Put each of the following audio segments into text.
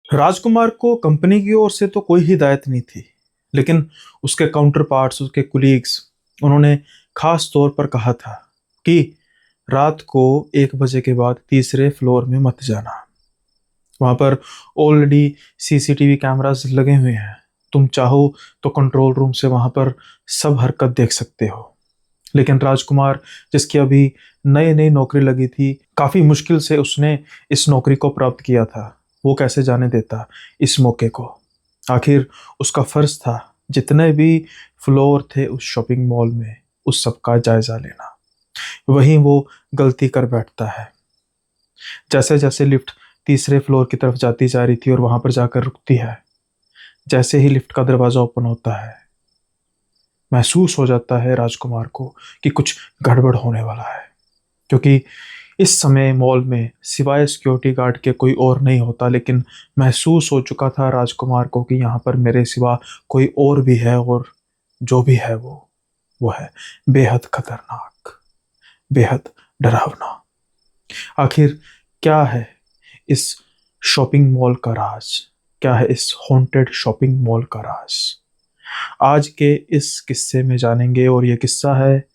राजकुमार को कंपनी की ओर से तो कोई हिदायत नहीं थी, लेकिन उसके काउंटर पार्ट्स, उसके कुलीग्स, उन्होंने खास तौर पर कहा था कि रात को 1 बजे के बाद तीसरे फ्लोर में मत जाना। वहां पर ऑलरेडी सीसीटीवी कैमरास लगे हुए हैं। तुम चाहो तो कंट्रोल रूम से वहां पर सब हरकत देख सकते हो। लेकिन राजकुमार, जिसकी अभी नई नई नौकरी लगी थी, काफी मुश्किल से उसने इस नौकरी को प्राप्त किया था, वो कैसे जाने देता इस मौके को। आखिर उसका फर्ज था जितने भी फ्लोर थे उस शॉपिंग मॉल में, उस सब का जायजा लेना। वहीं वो गलती कर बैठता है। जैसे जैसे लिफ्ट तीसरे फ्लोर की तरफ जाती जा रही थी और वहां पर जाकर रुकती है, जैसे ही लिफ्ट का दरवाजा ओपन होता है, महसूस हो जाता है राजकुमार को कि कुछ गड़बड़ होने वाला है। क्योंकि इस समय मॉल में सिवाय सिक्योरिटी गार्ड के कोई और नहीं होता, लेकिन महसूस हो चुका था राजकुमार को कि यहाँ पर मेरे सिवा कोई और भी है, और जो भी है वो है बेहद खतरनाक, बेहद डरावना। आखिर क्या है इस शॉपिंग मॉल का राज? क्या है इस हॉन्टेड शॉपिंग मॉल का राज? आज के इस किस्से में जानेंगे, और ये किस्सा है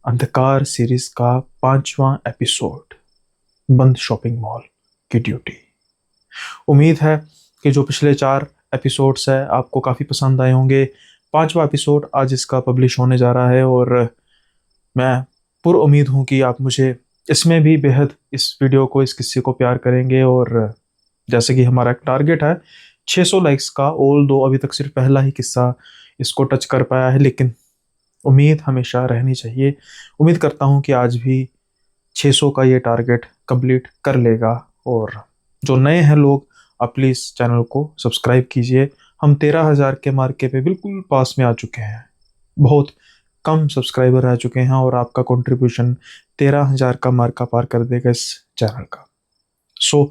अंधकार सीरीज का 5वां एपिसोड, बंद शॉपिंग मॉल की ड्यूटी। उम्मीद है कि जो पिछले 4 एपिसोड्स है आपको काफ़ी पसंद आए होंगे। 5वां एपिसोड आज इसका पब्लिश होने जा रहा है, और मैं पुर उम्मीद हूँ कि आप मुझे इसमें भी बेहद इस वीडियो को, इस किस्से को प्यार करेंगे। और जैसे कि हमारा एक टारगेट है 600 लाइक्स का, ऑल दो अभी तक सिर्फ पहला ही किस्सा इसको टच कर पाया है, लेकिन उम्मीद हमेशा रहनी चाहिए। उम्मीद करता हूँ कि आज भी 600 का ये टारगेट कंप्लीट कर लेगा। और जो नए हैं लोग, आप प्लीज़ चैनल को सब्सक्राइब कीजिए। हम 13,000 के मार्के पे बिल्कुल पास में आ चुके हैं। बहुत कम सब्सक्राइबर रह चुके हैं, और आपका कंट्रीब्यूशन 13,000 का मार्का पार कर देगा इस चैनल का। सो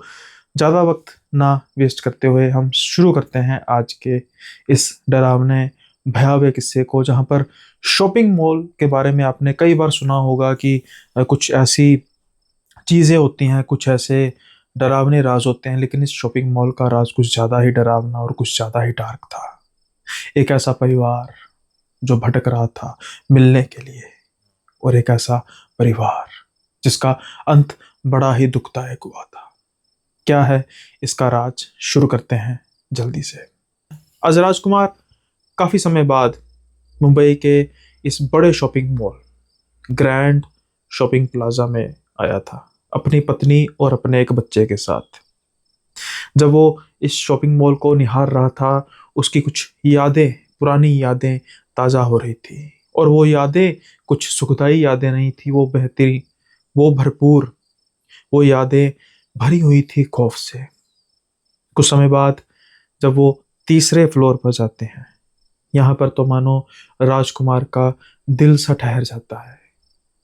ज़्यादा वक्त ना वेस्ट करते हुए हम शुरू करते हैं आज के इस डरावने भयावह किस्से को, जहाँ पर शॉपिंग मॉल के बारे में आपने कई बार सुना होगा कि कुछ ऐसी चीज़ें होती हैं, कुछ ऐसे डरावने राज होते हैं, लेकिन इस शॉपिंग मॉल का राज कुछ ज़्यादा ही डरावना और कुछ ज़्यादा ही डार्क था। एक ऐसा परिवार जो भटक रहा था मिलने के लिए, और एक ऐसा परिवार जिसका अंत बड़ा ही दुखदायक हुआ था। क्या है इसका राज? शुरू करते हैं जल्दी से। आज राजकुमार काफी समय बाद मुंबई के इस बड़े shopping mall, grand shopping plaza में आया था, अपनी पत्नी और अपने एक बच्चे के साथ। जब वो इस शॉपिंग मॉल को निहार रहा था, उसकी कुछ यादें, पुरानी यादें ताज़ा हो रही थी। और वो यादें कुछ सुखदाई यादें नहीं थी, वो बेहतरीन, वो भरपूर, वो यादें भरी हुई थी खौफ से। कुछ समय बाद जब वो तीसरे फ्लोर पर जाते हैं, यहाँ पर तो मानो राजकुमार का दिल सा ठहर जाता है।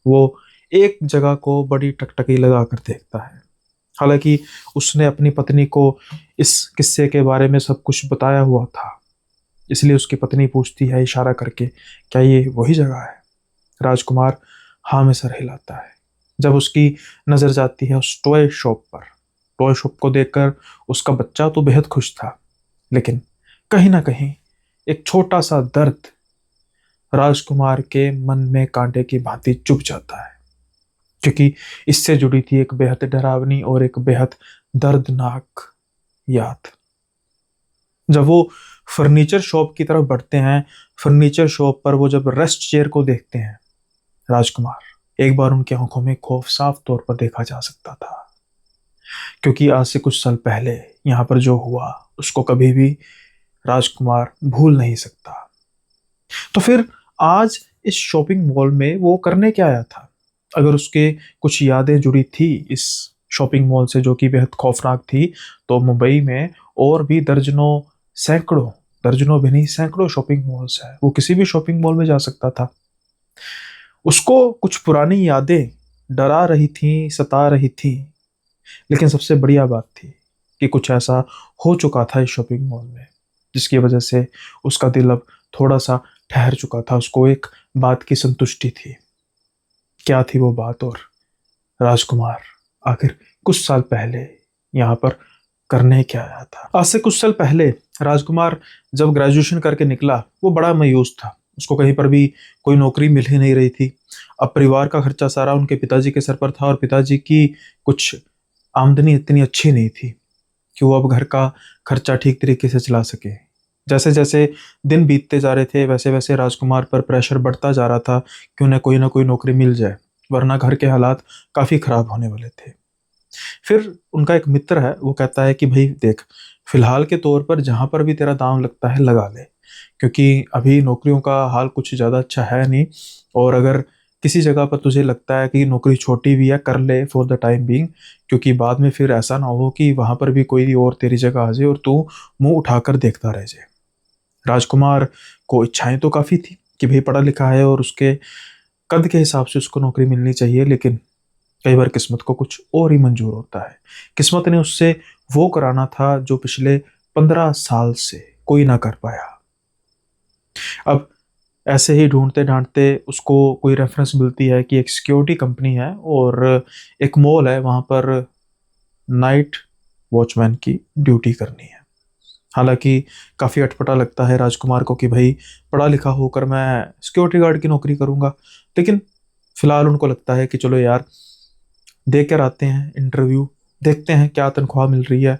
वो एक जगह को बड़ी टकटकी लगा कर देखता है। हालांकि उसने अपनी पत्नी को इस किस्से के बारे में सब कुछ बताया हुआ था, इसलिए उसकी पत्नी पूछती है इशारा करके, क्या ये वही जगह है? राजकुमार हाँ में सर हिलाता है। जब उसकी नज़र जाती है उस टॉय शॉप पर, टॉय शॉप को देखकर उसका बच्चा तो बेहद खुश था, लेकिन कहीं ना कहीं एक छोटा सा दर्द राजकुमार के मन में कांटे की भांति चुभ जाता है, क्योंकि इससे जुड़ी थी एक बेहद डरावनी और एक बेहद दर्दनाक याद। जब वो फर्नीचर शॉप की तरफ बढ़ते हैं, फर्नीचर शॉप पर वो जब रेस्ट चेयर को देखते हैं, राजकुमार, एक बार उनकी आंखों में खौफ साफ तौर पर देखा जा सकता था। क्योंकि आज से कुछ साल पहले यहाँ पर जो हुआ उसको कभी भी राजकुमार भूल नहीं सकता। तो फिर आज इस शॉपिंग मॉल में वो करने क्या आया था? अगर उसके कुछ यादें जुड़ी थी इस शॉपिंग मॉल से जो कि बेहद खौफनाक थी, तो मुंबई में और भी दर्जनों, सैकड़ों, दर्जनों भी नहीं सैकड़ों शॉपिंग मॉल्स हैं। वो किसी भी शॉपिंग मॉल में जा सकता था। उसको कुछ पुरानी यादें डरा रही थी, सता रही थी, लेकिन सबसे बढ़िया बात थी कि कुछ ऐसा हो चुका था इस शॉपिंग मॉल में जिसकी वजह से उसका दिल अब थोड़ा सा ठहर चुका था। उसको एक बात की संतुष्टि थी। क्या थी वो बात? और राजकुमार आखिर कुछ साल पहले यहाँ पर करने क्या आया था। आज से कुछ साल पहले राजकुमार जब ग्रेजुएशन करके निकला, वो बड़ा मायूस था। उसको कहीं पर भी कोई नौकरी मिल ही नहीं रही थी। अब परिवार का खर्चा सारा उनके पिताजी के सर पर था, और पिताजी की कुछ आमदनी इतनी अच्छी नहीं थी कि वो अब घर का खर्चा ठीक तरीके से चला सके। जैसे जैसे दिन बीतते जा रहे थे, वैसे वैसे राजकुमार पर प्रेशर बढ़ता जा रहा था कि उन्हें कोई ना कोई नौकरी मिल जाए, वरना घर के हालात काफ़ी ख़राब होने वाले थे। फिर उनका एक मित्र है, वो कहता है कि भाई देख, फिलहाल के तौर पर जहाँ पर भी तेरा दांव लगता है लगा ले, क्योंकि अभी नौकरियों का हाल कुछ ज़्यादा अच्छा है नहीं। और अगर किसी जगह पर तुझे लगता है कि नौकरी छोटी भी है, कर ले फॉर द टाइम बीइंग, क्योंकि बाद में फिर ऐसा ना हो कि वहाँ पर भी कोई और तेरी जगह आ जाए और तू मुंह उठाकर देखता रह जाए। राजकुमार को इच्छाएं तो काफ़ी थी कि भाई पढ़ा लिखा है और उसके कद के हिसाब से उसको नौकरी मिलनी चाहिए, लेकिन कई बार किस्मत को कुछ और ही मंजूर होता है। किस्मत ने उससे वो कराना था जो पिछले 15 साल से कोई ना कर पाया। अब ऐसे ही ढूंढते ढांढते उसको कोई रेफरेंस मिलती है कि एक सिक्योरिटी कंपनी है और एक मॉल है, वहाँ पर नाइट वॉचमैन की ड्यूटी करनी है। हालांकि काफ़ी अटपटा लगता है राजकुमार को कि भाई पढ़ा लिखा होकर मैं सिक्योरिटी गार्ड की नौकरी करूँगा, लेकिन फिलहाल उनको लगता है कि चलो यार, दे कर आते हैं इंटरव्यू, देखते हैं क्या तनख्वाह मिल रही है।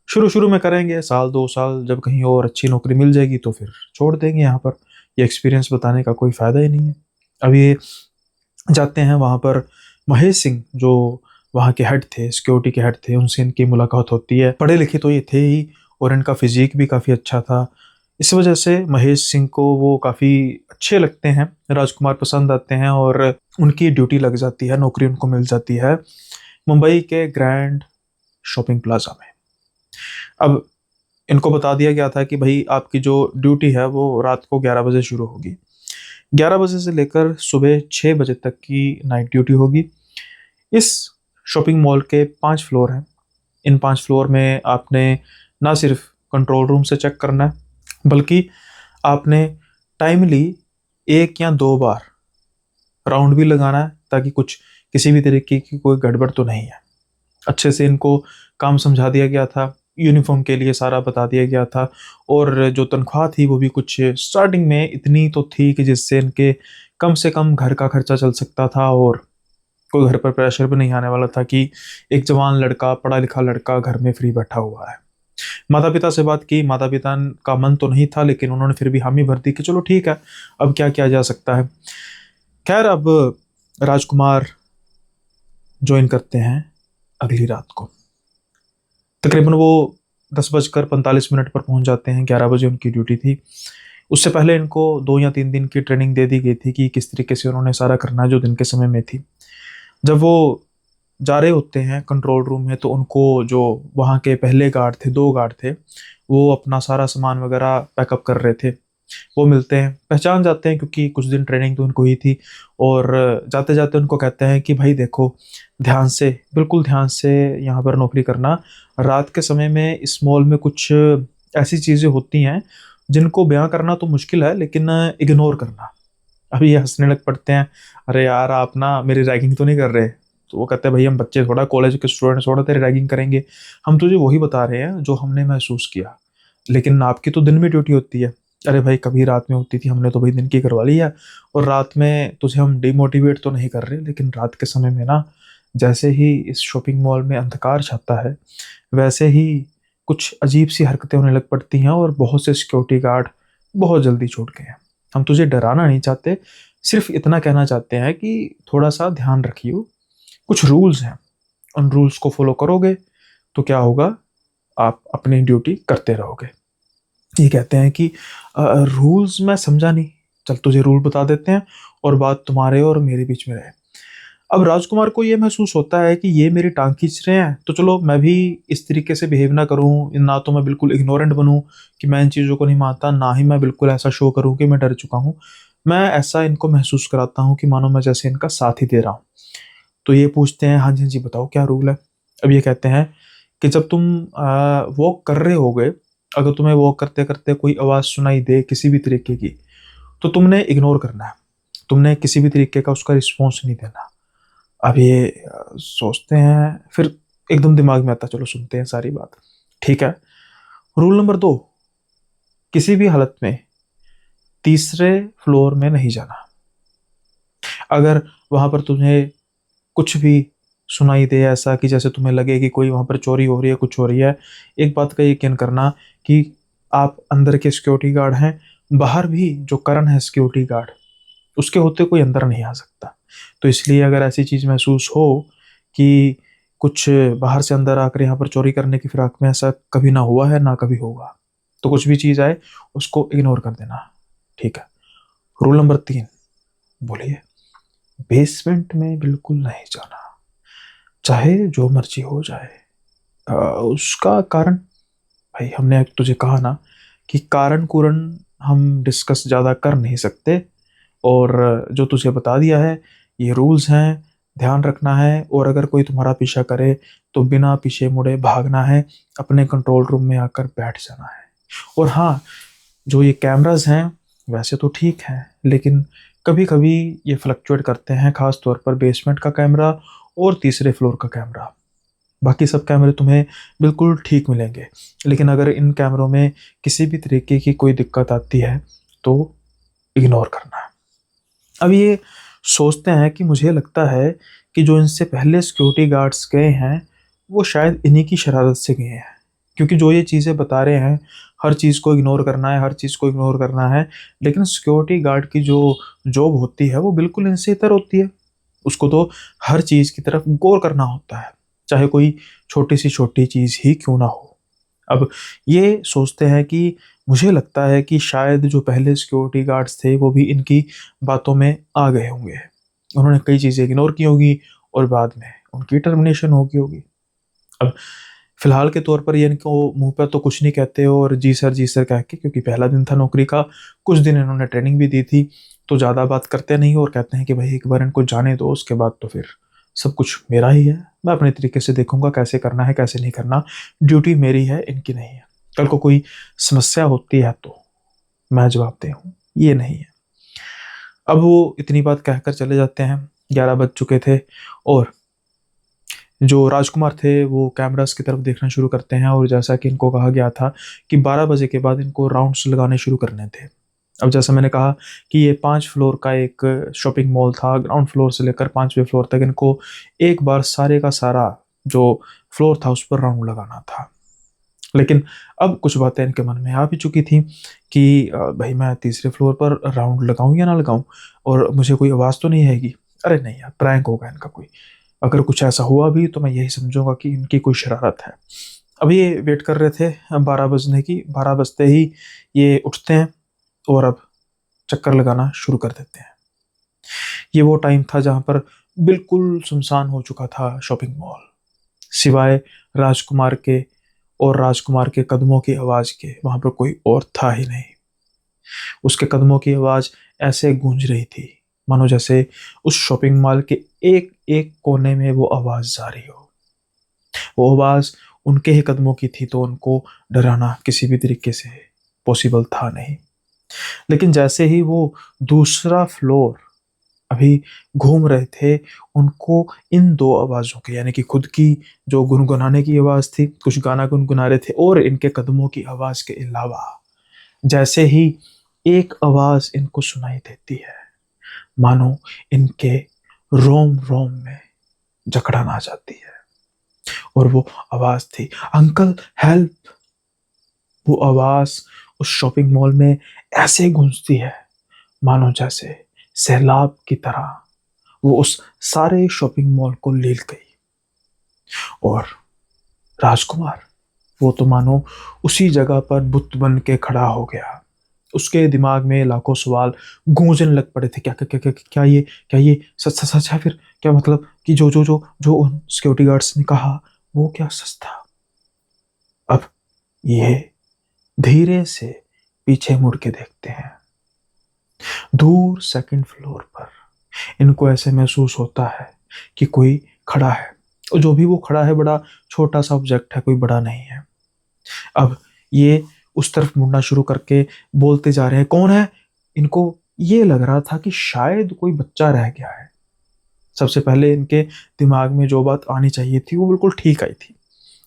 शुरू शुरू में करेंगे, साल 2 साल, जब कहीं और अच्छी नौकरी मिल जाएगी तो फिर छोड़ देंगे यहाँ पर। ये एक्सपीरियंस बताने का कोई फ़ायदा ही नहीं है। अब ये जाते हैं वहाँ पर, महेश सिंह जो वहाँ के हेड थे, सिक्योरिटी के हेड थे, उनसे इनकी मुलाकात होती है। पढ़े लिखे तो ये थे ही, और इनका फिजिक भी काफ़ी अच्छा था। इस वजह से महेश सिंह को वो काफ़ी अच्छे लगते हैं, राजकुमार पसंद आते हैं, और उनकी ड्यूटी लग जाती है, नौकरी उनको मिल जाती है मुंबई के ग्रैंड शॉपिंग प्लाजा में। अब इनको बता दिया गया था कि भाई आपकी जो ड्यूटी है वो रात को 11 बजे शुरू होगी। 11 बजे से लेकर सुबह 6 बजे तक की नाइट ड्यूटी होगी। इस शॉपिंग मॉल के 5 फ्लोर हैं। इन 5 फ्लोर में आपने ना सिर्फ कंट्रोल रूम से चेक करना है, बल्कि आपने टाइमली 1 या 2 बार राउंड भी लगाना है, ताकि कुछ किसी भी तरीके की कोई गड़बड़ तो नहीं है। अच्छे से इनको काम समझा दिया गया था, यूनिफॉर्म के लिए सारा बता दिया गया था, और जो तनख्वाह थी वो भी कुछ स्टार्टिंग में इतनी तो थी कि जिससे इनके कम से कम घर का खर्चा चल सकता था, और कोई घर पर प्रेशर भी नहीं आने वाला था कि एक जवान लड़का, पढ़ा लिखा लड़का घर में फ्री बैठा हुआ है। माता पिता से बात की, माता पिता का मन तो नहीं था, लेकिन उन्होंने फिर भी हामी भर दी कि चलो ठीक है, अब क्या किया जा सकता है। खैर, अब राजकुमार ज्वाइन करते हैं अगली रात को। तकरीबन वो 10 बजकर 45 मिनट पर पहुंच जाते हैं। 11 बजे उनकी ड्यूटी थी। उससे पहले इनको 2 या 3 दिन की ट्रेनिंग दे दी गई थी कि किस तरीके से उन्होंने सारा करना है जो दिन के समय में थी। जब वो जा रहे होते हैं कंट्रोल रूम में, तो उनको जो वहाँ के पहले गार्ड थे, 2 गार्ड थे, वो अपना सारा सामान वगैरह पैकअप कर रहे थे। वो मिलते हैं, पहचान जाते हैं, क्योंकि कुछ दिन ट्रेनिंग तो उनको ही थी। और जाते जाते उनको कहते हैं कि भाई देखो, ध्यान से, बिल्कुल ध्यान से यहाँ पर नौकरी करना। रात के समय में इस मॉल में कुछ ऐसी चीज़ें होती हैं जिनको बयां करना तो मुश्किल है, लेकिन इग्नोर करना। अभी ये हंसने लग पड़ते हैं, अरे यार आप ना मेरी रैगिंग तो नहीं कर रहे। तो वो कहते हैं भाई हम बच्चे थोड़ा, कॉलेज के स्टूडेंट्स थोड़ा तेरी रैगिंग करेंगे, हम तुझे वही बता रहे हैं जो हमने महसूस किया, लेकिन आपकी तो दिन में ड्यूटी होती है। अरे भाई कभी रात में होती थी, हमने तो भाई दिन की करवा ली है। और रात में तुझे हम डिमोटिवेट तो नहीं कर रहे, लेकिन रात के समय में ना, जैसे ही इस शॉपिंग मॉल में अंधकार छाता है, वैसे ही कुछ अजीब सी हरकतें होने लग पड़ती हैं, और बहुत से सिक्योरिटी गार्ड बहुत जल्दी छूट गए हैं। हम तुझे डराना नहीं चाहते, सिर्फ इतना कहना चाहते हैं कि थोड़ा सा ध्यान रखियो। कुछ रूल्स हैं, उन रूल्स को फॉलो करोगे तो क्या होगा, आप अपनी ड्यूटी करते रहोगे। ये कहते हैं कि रूल्स मैं समझा नहीं, चल तुझे रूल बता देते हैं और बात तुम्हारे और मेरे बीच में रहे। अब राजकुमार को ये महसूस होता है कि ये मेरी टांग खींच रहे हैं, तो चलो मैं भी इस तरीके से बिहेव ना करूं, ना तो मैं बिल्कुल इग्नोरेंट बनूं कि मैं इन चीज़ों को नहीं मानता, ना ही मैं बिल्कुल ऐसा शो करूं कि मैं डर चुका हूं। मैं ऐसा इनको महसूस कराता हूं कि मानो मैं जैसे इनका साथ ही दे रहा हूं। तो ये पूछते हैं, हाँ जी हाँ जी बताओ क्या रूल है। अब ये कहते हैं कि जब तुम वॉक कर रहे होगे, अगर तुम्हें वॉक करते करते कोई आवाज़ सुनाई दे किसी भी तरीके की, तो तुमने इग्नोर करना है, तुमने किसी भी तरीके का उसका रिस्पॉन्स नहीं देना। अब ये सोचते हैं, फिर एकदम दिमाग में आता, चलो सुनते हैं सारी बात। ठीक है। रूल नंबर 2, किसी भी हालत में तीसरे फ्लोर में नहीं जाना। अगर वहां पर तुम्हें कुछ भी सुनाई दे ऐसा कि जैसे तुम्हें लगे कि कोई वहां पर चोरी हो रही है, कुछ हो रही है, एक बात का यकीन करना कि आप अंदर के सिक्योरिटी गार्ड हैं, बाहर भी जो करण है सिक्योरिटी गार्ड, उसके होते कोई अंदर नहीं आ सकता। तो इसलिए अगर ऐसी चीज महसूस हो कि कुछ बाहर से अंदर आकर यहाँ पर चोरी करने की फिराक में, ऐसा कभी ना हुआ है ना कभी होगा, तो कुछ भी चीज आए उसको इग्नोर कर देना। ठीक है। रूल नंबर 3, बोलिए। बेसमेंट में बिल्कुल नहीं जाना, चाहे जो मर्जी हो जाए। उसका कारण, भाई हमने तुझे कहा ना कि कारण कुरण हम डिस्कस ज़्यादा कर नहीं सकते, और जो तुझे बता दिया है ये रूल्स हैं, ध्यान रखना है। और अगर कोई तुम्हारा पीछा करे तो बिना पीछे मुड़े भागना है, अपने कंट्रोल रूम में आकर बैठ जाना है। और हाँ, जो ये कैमरास हैं वैसे तो ठीक हैं, लेकिन कभी कभी ये फ्लक्चुएट करते हैं, खास तौर पर बेसमेंट का कैमरा और तीसरे फ्लोर का कैमरा। बाकी सब कैमरे तुम्हें बिल्कुल ठीक मिलेंगे, लेकिन अगर इन कैमरों में किसी भी तरीके की कोई दिक्कत आती है तो इग्नोर करना है। अब ये सोचते हैं कि मुझे लगता है कि जो इनसे पहले सिक्योरिटी गार्ड्स गए हैं वो शायद इन्हीं की शरारत से गए हैं, क्योंकि जो ये चीज़ें बता रहे हैं, हर चीज़ को इग्नोर करना है, हर चीज़ को इग्नोर करना है, लेकिन सिक्योरिटी गार्ड की जो जॉब होती है वो बिल्कुल इनसे इतर होती है। उसको तो हर चीज़ की तरफ गौर करना होता है, चाहे कोई छोटी सी छोटी चीज़ ही क्यों ना हो। अब ये सोचते हैं कि मुझे लगता है कि शायद जो पहले सिक्योरिटी गार्ड्स थे वो भी इनकी बातों में आ गए होंगे, उन्होंने कई चीज़ें इग्नोर की होगी और बाद में उनकी टर्मिनेशन हो गई होगी। अब फिलहाल के तौर पर ये इनको मुंह पर तो कुछ नहीं कहते हो, और जी सर कह के, क्योंकि पहला दिन था नौकरी का, कुछ दिन इन्होंने ट्रेनिंग भी दी थी, तो ज़्यादा बात करते नहीं और कहते हैं कि भाई एक बार इनको जाने दो, उसके बाद तो फिर सब कुछ मेरा ही है, मैं अपने तरीके से देखूंगा कैसे करना है कैसे नहीं करना, ड्यूटी मेरी है इनकी नहीं है। कल को कोई समस्या होती है तो मैं जवाब दे हूँ, ये नहीं है। अब वो इतनी बात कहकर चले जाते हैं, 11 बज चुके थे, और जो राजकुमार थे वो कैमरास की तरफ देखना शुरू करते हैं, और जैसा कि इनको कहा गया था कि 12 बजे के बाद इनको राउंड्स लगाने शुरू करने थे। अब जैसा मैंने कहा कि ये 5 फ्लोर का एक शॉपिंग मॉल था, ग्राउंड फ्लोर से लेकर 5वें फ्लोर तक इनको एक बार सारे का सारा जो फ्लोर था उस पर राउंड लगाना था। लेकिन अब कुछ बातें इनके मन में आ भी चुकी थी कि भाई मैं तीसरे फ्लोर पर राउंड लगाऊं या ना लगाऊं, और मुझे कोई आवाज़ तो नहीं आएगी। अरे नहीं यार, प्रैंक होगा इनका कोई, अगर कुछ ऐसा हुआ भी तो मैं यही समझूंगा कि इनकी कोई शरारत है। अब ये वेट कर रहे थे 12 बजने की, 12 बजते ही ये उठते हैं और अब चक्कर लगाना शुरू कर देते हैं। ये वो टाइम था जहां पर बिल्कुल सुनसान हो चुका था शॉपिंग मॉल, सिवाय राजकुमार के और राजकुमार के कदमों की आवाज के वहां पर कोई और था ही नहीं। उसके कदमों की आवाज ऐसे गूंज रही थी मानो जैसे उस शॉपिंग मॉल के एक एक कोने में वो आवाज जा रही हो। वो आवाज उनके ही कदमों की थी, तो उनको डराना किसी भी तरीके से पॉसिबल था नहीं। लेकिन जैसे ही वो दूसरा फ्लोर अभी घूम रहे थे, उनको इन दो आवाज़ों के, यानी कि खुद की जो गुनगुनाने की आवाज़ थी, कुछ गाना गुनगुना रहे थे, और इनके कदमों की आवाज़ के अलावा जैसे ही एक आवाज़ इनको सुनाई देती है, मानो इनके रोम रोम में जकड़न आ जाती है। और वो आवाज़ थी, अंकल हेल्प। वो आवाज़ उस शॉपिंग मॉल में ऐसे गूंजती है मानो जैसे सैलाब की तरह वो उस सारे शॉपिंग मॉल को ले गई। और राजकुमार, वो तो मानो उसी जगह पर बुत बन के खड़ा हो गया। उसके दिमाग में लाखों सवाल गूंजने लग पड़े थे। क्या क्या क्या क्या क्या ये सच सच सच है? फिर क्या मतलब कि जो जो जो जो उन सिक्योरिटी गार्ड्स ने कहा वो क्या सच था? अब ये धीरे से पीछे मुड़ के देखते हैं। दूर सेकंड फ्लोर पर इनको ऐसे महसूस होता है कि कोई खड़ा है, और जो भी वो खड़ा है बड़ा छोटा सा ऑब्जेक्ट है, कोई बड़ा नहीं है। अब ये उस तरफ मुड़ना शुरू करके बोलते जा रहे हैं, कौन है? इनको ये लग रहा था कि शायद कोई बच्चा रह गया है। सबसे पहले इनके दिमाग में जो बात आनी चाहिए थी वो बिल्कुल ठीक आई थी।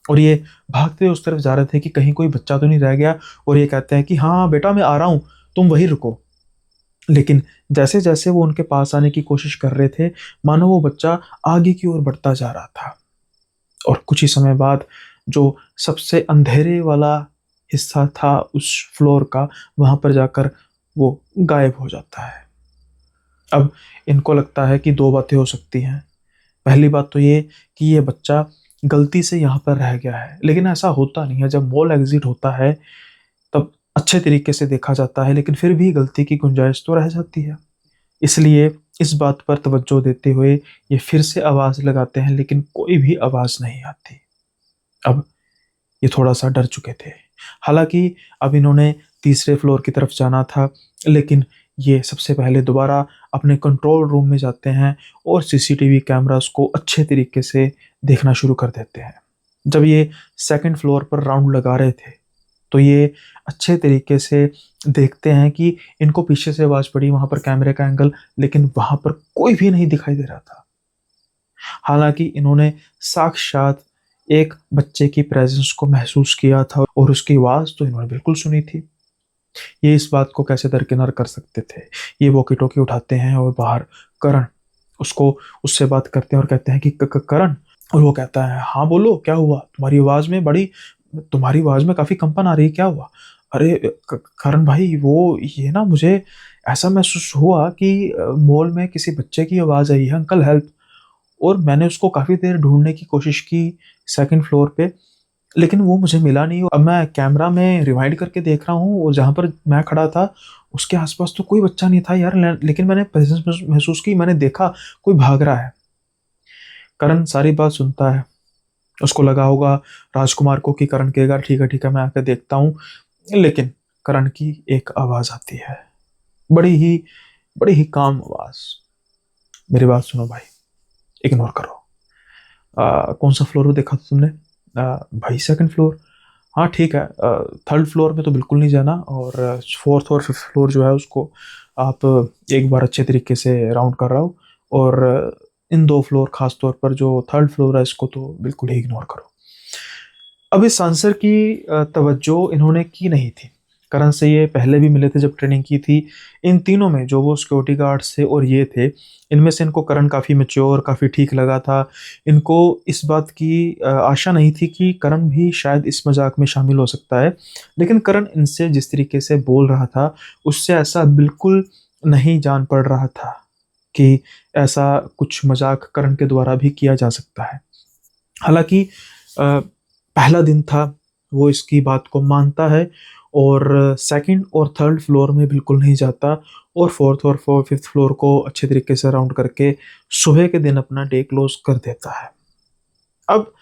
और ये भागते उस तरफ जा रहे थे कि कहीं कोई बच्चा तो नहीं रह गया, और ये कहते हैं कि हाँ बेटा मैं आ रहा हूँ, तुम वहीं रुको। लेकिन जैसे जैसे वो उनके पास आने की कोशिश कर रहे थे, मानो वो बच्चा आगे की ओर बढ़ता जा रहा था। और कुछ ही समय बाद जो सबसे अंधेरे वाला हिस्सा था उस फ्लोर का, वहां पर जाकर वो गायब हो जाता है। अब इनको लगता है कि दो बातें हो सकती हैं। पहली बात तो ये कि ये बच्चा गलती से यहाँ पर रह गया है, लेकिन ऐसा होता नहीं है। जब मॉल एग्जिट होता है तब अच्छे तरीके से देखा जाता है, लेकिन फिर भी गलती की गुंजाइश तो रह जाती है। इसलिए इस बात पर तवज्जो देते हुए ये फिर से आवाज लगाते हैं, लेकिन कोई भी आवाज नहीं आती। अब ये थोड़ा सा डर चुके थे। हालांकि अब इन्होंने तीसरे फ्लोर की तरफ जाना था, लेकिन ये सबसे पहले दोबारा अपने कंट्रोल रूम में जाते हैं और सीसीटीवी कैमरास को अच्छे तरीके से देखना शुरू कर देते हैं। जब ये सेकंड फ्लोर पर राउंड लगा रहे थे तो ये अच्छे तरीके से देखते हैं कि इनको पीछे से आवाज पड़ी, वहां पर कैमरे का एंगल, लेकिन वहां पर कोई भी नहीं दिखाई दे रहा था। हालांकि इन्होंने साक्षात एक बच्चे की प्रेजेंस को महसूस किया था और उसकी आवाज तो इन्होंने बिल्कुल सुनी थी। ये इस बात को कैसे दरकिनार कर सकते थे। ये वॉकी टॉकी उठाते हैं और बाहर करण, उसको उससे बात करते हैं और कहते हैं कि करण। और वो कहता है हाँ बोलो क्या हुआ, तुम्हारी आवाज में काफी कंपन आ रही है, क्या हुआ? अरे करण भाई, वो ये ना मुझे ऐसा महसूस हुआ कि मॉल में किसी बच्चे की आवाज आई है, अंकल हेल्प। और मैंने उसको काफी देर ढूंढने की कोशिश की सेकंड फ्लोर पे, लेकिन वो मुझे मिला नहीं। अब मैं कैमरा में रिवाइंड करके देख रहा हूँ और जहाँ पर मैं खड़ा था उसके आसपास तो कोई बच्चा नहीं था यार, लेकिन मैंने प्रेजेंस महसूस की, मैंने देखा कोई भाग रहा है। करण सारी बात सुनता है। उसको लगा होगा राजकुमार को कि करण कहेगा ठीक है मैं आकर देखता हूँ, लेकिन करण की एक आवाज आती है, बड़ी ही बड़ी ही काम आवाज। मेरी बात सुनो भाई, इग्नोर करो। कौन सा फ्लोर देखा था तुमने? भाई सेकंड फ्लोर। हाँ ठीक है, थर्ड फ्लोर में तो बिल्कुल नहीं जाना, और फोर्थ और फिफ्थ फ्लोर जो है उसको आप एक बार अच्छे तरीके से राउंड कर रहा हो, और इन दो फ्लोर, खास तौर पर जो थर्ड फ्लोर है इसको तो बिल्कुल ही इग्नोर करो। अब इस आंसर की तवज्जो इन्होंने की नहीं थी। करण से ये पहले भी मिले थे जब ट्रेनिंग की थी। इन तीनों में जो वो सिक्योरिटी गार्ड्स थे और ये थे, इनमें से इनको करण काफ़ी मैच्योर, काफ़ी ठीक लगा था। इनको इस बात की आशा नहीं थी कि करण भी शायद इस मजाक में शामिल हो सकता है। लेकिन करण इनसे जिस तरीके से बोल रहा था उससे ऐसा बिल्कुल नहीं जान पड़ रहा था कि ऐसा कुछ मजाक करण के द्वारा भी किया जा सकता है। हालांकि पहला दिन था, वो इसकी बात को मानता है और सेकंड और थर्ड फ्लोर में बिल्कुल नहीं जाता, और फोर्थ और फिफ्थ फ्लोर को अच्छे तरीके से राउंड करके सुबह के दिन अपना डे क्लोज कर देता है। अब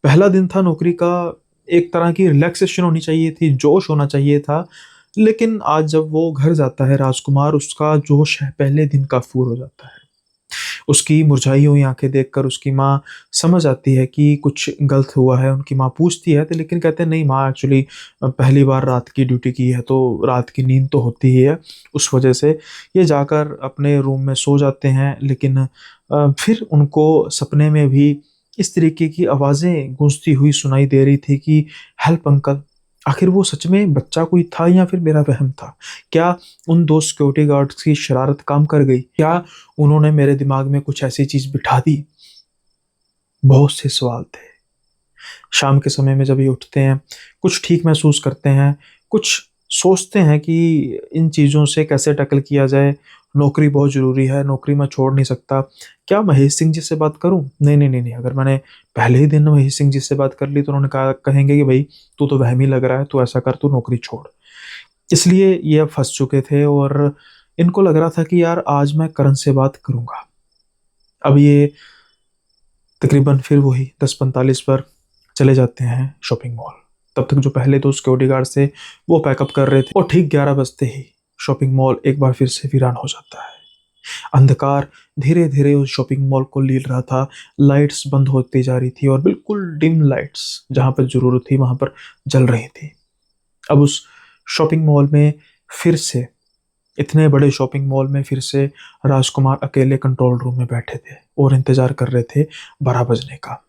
पहला दिन था नौकरी का, एक तरह की रिलैक्सेशन होनी चाहिए थी, जोश होना चाहिए था। लेकिन आज जब वो घर जाता है राजकुमार, उसका जोश है पहले दिन का फूर हो जाता है। उसकी मुरझाई हुई आंखें देखकर उसकी माँ समझ आती है कि कुछ गलत हुआ है। उनकी माँ पूछती है तो लेकिन कहते हैं नहीं माँ, एक्चुअली पहली बार रात की ड्यूटी की है तो रात की नींद तो होती ही है, उस वजह से ये जाकर अपने रूम में सो जाते हैं। लेकिन फिर उनको सपने में भी इस तरीके की आवाज़ें गूंजती हुई सुनाई दे रही थी कि हेल्प अंकल। आखिर वो सच में बच्चा कोई था या फिर मेरा वहम था? क्या उन दो सिक्योरिटी गार्ड्स की शरारत काम कर गई? क्या उन्होंने मेरे दिमाग में कुछ ऐसी चीज बिठा दी? बहुत से सवाल थे। शाम के समय में जब ये उठते हैं, कुछ ठीक महसूस करते हैं, कुछ सोचते हैं कि इन चीज़ों से कैसे टैकल किया जाए। नौकरी बहुत ज़रूरी है, नौकरी मैं छोड़ नहीं सकता। क्या महेश सिंह जी से बात करूं? नहीं नहीं नहीं नहीं, अगर मैंने पहले ही दिन महेश सिंह जी से बात कर ली तो उन्होंने कहा, कहेंगे कि भाई तू तो वहमी लग रहा है, तू ऐसा कर, तू नौकरी छोड़। इसलिए ये अब फंस चुके थे और इनको लग रहा था कि यार आज मैं करण से बात करूंगा। अब ये तकरीबन फिर वही 10:45 पर चले जाते हैं शॉपिंग मॉल। तब तक जो पहले दो सिक्योरिटी गार्ड थे वो पैकअप कर रहे थे, और ठीक 11 बजते ही शॉपिंग मॉल एक बार फिर से वीरान हो जाता है। अंधकार धीरे धीरे उस शॉपिंग मॉल को लील रहा था। लाइट्स बंद होती जा रही थी और बिल्कुल डिम लाइट्स जहां पर जरूरत थी वहां पर जल रही थी। अब उस शॉपिंग मॉल में फिर से, इतने बड़े शॉपिंग मॉल में फिर से राजकुमार अकेले कंट्रोल रूम में बैठे थे और इंतजार कर रहे थे 12 बजने का।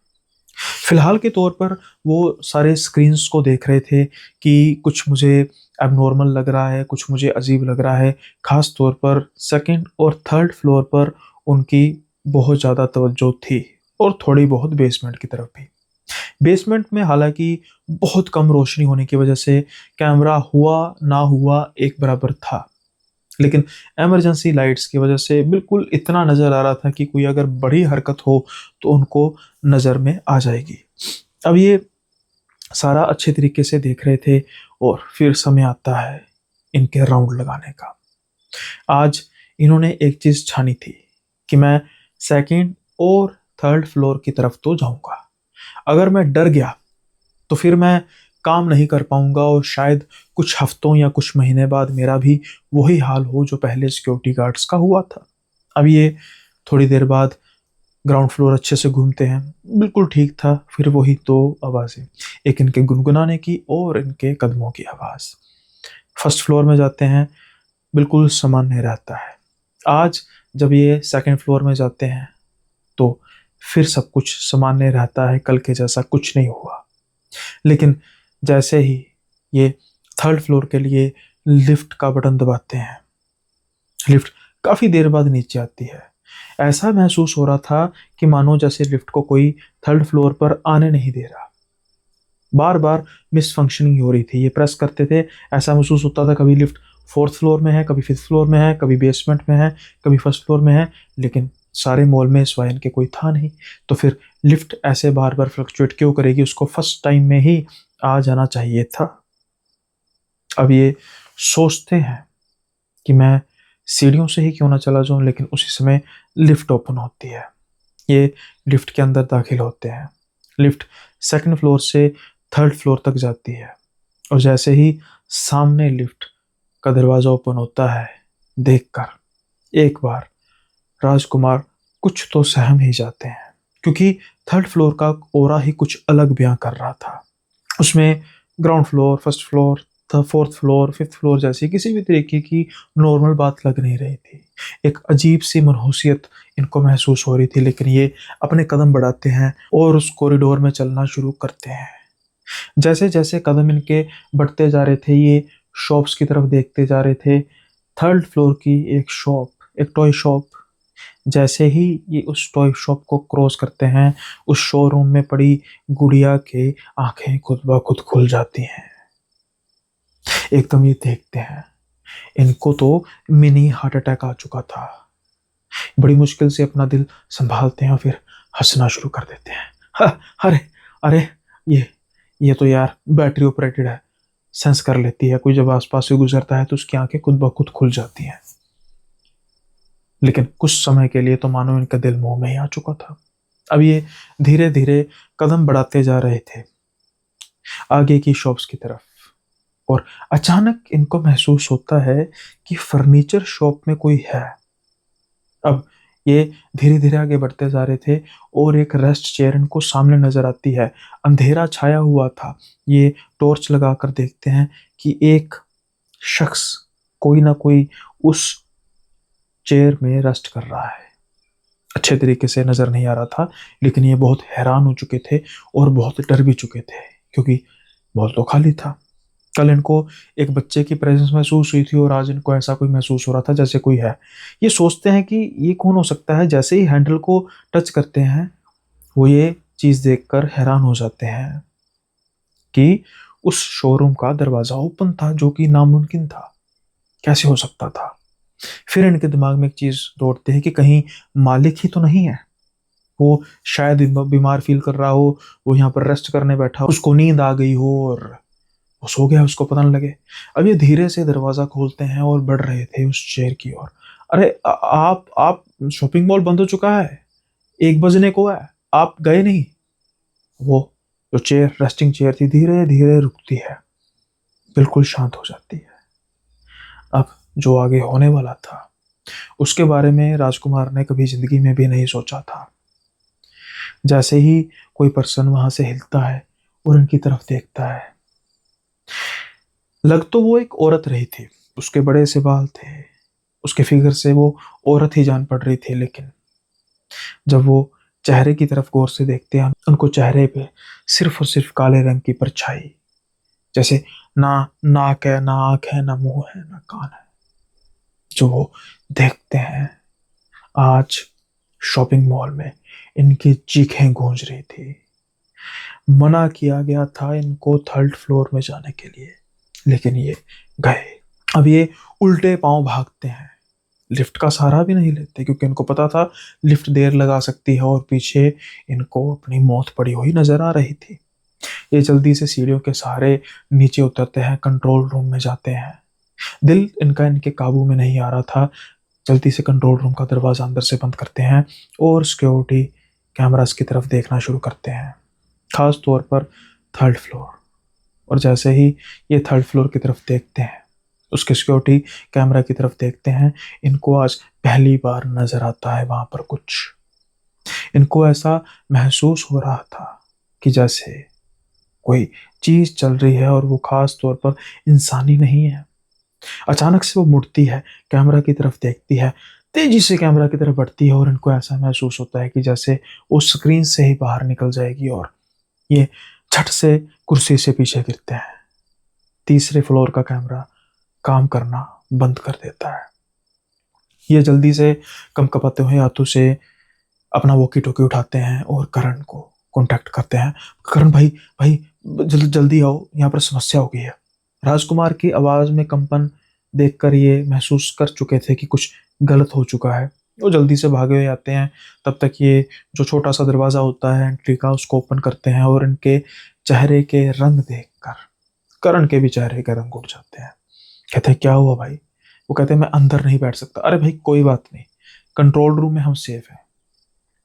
फिलहाल के तौर पर वो सारे स्क्रीन्स को देख रहे थे कि कुछ मुझे एबनॉर्मल लग रहा है, कुछ मुझे अजीब लग रहा है। ख़ास तौर पर सेकंड और थर्ड फ्लोर पर उनकी बहुत ज़्यादा तवज्जो थी, और थोड़ी बहुत बेसमेंट की तरफ भी। बेसमेंट में हालांकि बहुत कम रोशनी होने की वजह से कैमरा हुआ ना हुआ एक बराबर था, लेकिन इमरजेंसी लाइट्स की वजह से बिल्कुल इतना नज़र आ रहा था कि कोई अगर बड़ी हरकत हो तो उनको नज़र में आ जाएगी। अब ये सारा अच्छे तरीके से देख रहे थे, और फिर समय आता है इनके राउंड लगाने का। आज इन्होंने एक चीज़ ठानी थी कि मैं सेकंड और थर्ड फ्लोर की तरफ तो जाऊंगा। अगर मैं डर गया तो फिर मैं काम नहीं कर पाऊंगा, और शायद कुछ हफ्तों या कुछ महीने बाद मेरा भी वही हाल हो जो पहले सिक्योरिटी गार्ड्स का हुआ था। अब ये थोड़ी देर बाद ग्राउंड फ्लोर अच्छे से घूमते हैं, बिल्कुल ठीक था। फिर वही दो आवाज़ें, एक इनके गुनगुनाने की और इनके कदमों की आवाज़। फर्स्ट फ्लोर में जाते हैं, बिल्कुल सामान्य रहता है। आज जब ये सेकंड फ्लोर में जाते हैं तो फिर सब कुछ सामान्य रहता है, कल के जैसा कुछ नहीं हुआ। लेकिन जैसे ही ये थर्ड फ्लोर के लिए लिफ्ट का बटन दबाते हैं, लिफ्ट काफ़ी देर बाद नीचे आती है। ऐसा महसूस हो रहा था कि मानो जैसे लिफ्ट को कोई थर्ड फ्लोर पर आने नहीं दे रहा। बार बार मिस फंक्शनिंग हो रही थी, ये प्रेस करते थे, ऐसा महसूस होता था कभी लिफ्ट फोर्थ फ्लोर में है, कभी फिफ्थ फ्लोर में है, कभी बेसमेंट में है, कभी फर्स्ट फ्लोर में है। लेकिन सारे मॉल में इस वायन के कोई था नहीं, तो फिर लिफ्ट ऐसे बार बार फ्लक्चुएट क्यों करेगी? उसको फर्स्ट टाइम में ही आ जाना चाहिए था। अब ये सोचते हैं कि मैं सीढ़ियों से ही क्यों ना चला जाऊं, लेकिन उसी समय लिफ्ट ओपन होती है। ये लिफ्ट के अंदर दाखिल होते हैं। लिफ्ट सेकंड फ्लोर से थर्ड फ्लोर तक जाती है, और जैसे ही सामने लिफ्ट का दरवाज़ा ओपन होता है, देखकर एक बार राजकुमार कुछ तो सहम ही जाते हैं, क्योंकि थर्ड फ्लोर का ऑरा ही कुछ अलग बयां कर रहा था। उसमें ground floor, first floor, fourth floor, fifth floor जैसी किसी भी तरीके की नॉर्मल बात लग नहीं रही थी। एक अजीब सी मनहूसियत इनको महसूस हो रही थी। लेकिन ये अपने कदम बढ़ाते हैं और उस कॉरिडोर में चलना शुरू करते हैं। जैसे जैसे कदम इनके बढ़ते जा रहे थे, ये शॉप्स की तरफ देखते जा रहे थे। थर्ड फ्लोर की एक शॉप, एक टॉय शॉप, जैसे ही ये उस टॉय शॉप को क्रॉस करते हैं, उस शोरूम में पड़ी गुड़िया के आंखें खुद ब खुद खुल जाती हैं। एकदम ये देखते हैं, इनको तो मिनी हार्ट अटैक आ चुका था। बड़ी मुश्किल से अपना दिल संभालते हैं और फिर हंसना शुरू कर देते हैं। अरे अरे, ये ये तो यार बैटरी ऑपरेटेड है, सेंस कर लेती है, कोई जब आसपास से गुजरता है तो उसकी आंखें खुद ब खुद खुल जाती हैं। लेकिन कुछ समय के लिए तो मानो इनका दिल मुंह में ही आ चुका था। अब ये धीरे धीरे कदम बढ़ाते जा रहे थे आगे की शॉप्स की तरफ, और अचानक इनको महसूस होता है कि फर्नीचर शॉप में कोई है। अब ये धीरे धीरे आगे बढ़ते जा रहे थे, और एक रेस्ट चेयर इनको सामने नजर आती है। अंधेरा छाया हुआ था। ये टॉर्च लगाकर देखते हैं कि एक शख्स, कोई ना कोई, उस चेयर में रेस्ट कर रहा है। अच्छे तरीके से नजर नहीं आ रहा था, लेकिन ये बहुत हैरान हो चुके थे और बहुत डर भी चुके थे, क्योंकि बहुत तो खाली था। कल इनको एक बच्चे की प्रेजेंस महसूस हुई थी, और आज इनको ऐसा कोई महसूस हो रहा था जैसे कोई है। ये सोचते हैं कि ये कौन हो सकता है। जैसे ही हैंडल को टच करते हैं, वो ये चीज देखकर हैरान हो जाते हैं कि उस शोरूम का दरवाजा ओपन था, जो कि नामुमकिन था। कैसे हो सकता था? फिर इनके दिमाग में एक चीज दौड़ती है कि कहीं मालिक ही तो नहीं है। वो शायद बीमार फील कर रहा हो, वो यहाँ पर रेस्ट करने बैठा हो, उसको नींद आ गई हो और वो सो गया, उसको पता न लगे। अब ये धीरे से दरवाजा खोलते हैं और बढ़ रहे थे उस चेयर की ओर। अरे आप शॉपिंग मॉल बंद हो चुका है, 1 बजने को है, आप गए नहीं? वो जो चेयर, रेस्टिंग चेयर थी, धीरे धीरे रुकती है, बिल्कुल शांत हो जाती है। अब जो आगे होने वाला था उसके बारे में राजकुमार ने कभी जिंदगी में भी नहीं सोचा था। जैसे ही कोई पर्सन वहां से हिलता है और उनकी तरफ देखता है, लग तो वो एक औरत रही थी, उसके बड़े से बाल थे, उसके फिगर से वो औरत ही जान पड़ रही थी। लेकिन जब वो चेहरे की तरफ गौर से देखते हैं, उनको चेहरे पे सिर्फ और सिर्फ काले रंग की परछाई, जैसे ना नाक है, ना आंख है, ना मुंह है, ना कान है, जो वो देखते हैं। आज शॉपिंग मॉल में इनकी चीखें गूंज रही थी। मना किया गया था इनको थर्ड फ्लोर में जाने के लिए, लेकिन ये गए। अब ये उल्टे पांव भागते हैं, लिफ्ट का सहारा भी नहीं लेते, क्योंकि इनको पता था लिफ्ट देर लगा सकती है और पीछे इनको अपनी मौत पड़ी हुई नजर आ रही थी। ये जल्दी से सीढ़ियों के सहारे नीचे उतरते हैं, कंट्रोल रूम में जाते हैं। दिल इनका इनके काबू में नहीं आ रहा था। जल्दी से कंट्रोल रूम का दरवाजा अंदर से बंद करते हैं और सिक्योरिटी कैमरास की तरफ देखना शुरू करते हैं, खास तौर पर थर्ड फ्लोर। और जैसे ही ये थर्ड फ्लोर की तरफ देखते हैं, उसके सिक्योरिटी कैमरा की तरफ देखते हैं, इनको आज पहली बार नजर आता है वहां पर कुछ। इनको ऐसा महसूस हो रहा था कि जैसे कोई चीज चल रही है और वो खास तौर पर इंसानी नहीं है। अचानक से वो मुड़ती है, कैमरा की तरफ देखती है, तेजी से कैमरा की तरफ बढ़ती है और इनको ऐसा महसूस होता है कि जैसे वो स्क्रीन से ही बाहर निकल जाएगी। और ये झट से कुर्सी से पीछे गिरते हैं। तीसरे फ्लोर का कैमरा काम करना बंद कर देता है। ये जल्दी से कंपकपाते हुए हाथों से अपना वॉकी टॉकी उठाते हैं और करण को कांटेक्ट करते हैं। करण भाई, भाई जल्दी आओ, यहाँ पर समस्या हो गई है। राजकुमार की आवाज में कंपन देखकर ये महसूस कर चुके थे कि कुछ गलत हो चुका है। वो जल्दी से भागे हुए आते हैं। तब तक ये जो छोटा सा दरवाजा होता है एंट्री का, उसको ओपन करते हैं और इनके चेहरे के रंग देखकर करण के भी चेहरे के रंग उठ जाते हैं। कहते हैं क्या हुआ भाई? वो कहते हैं मैं अंदर नहीं बैठ सकता। अरे भाई कोई बात नहीं, कंट्रोल रूम में हम सेफ हैं।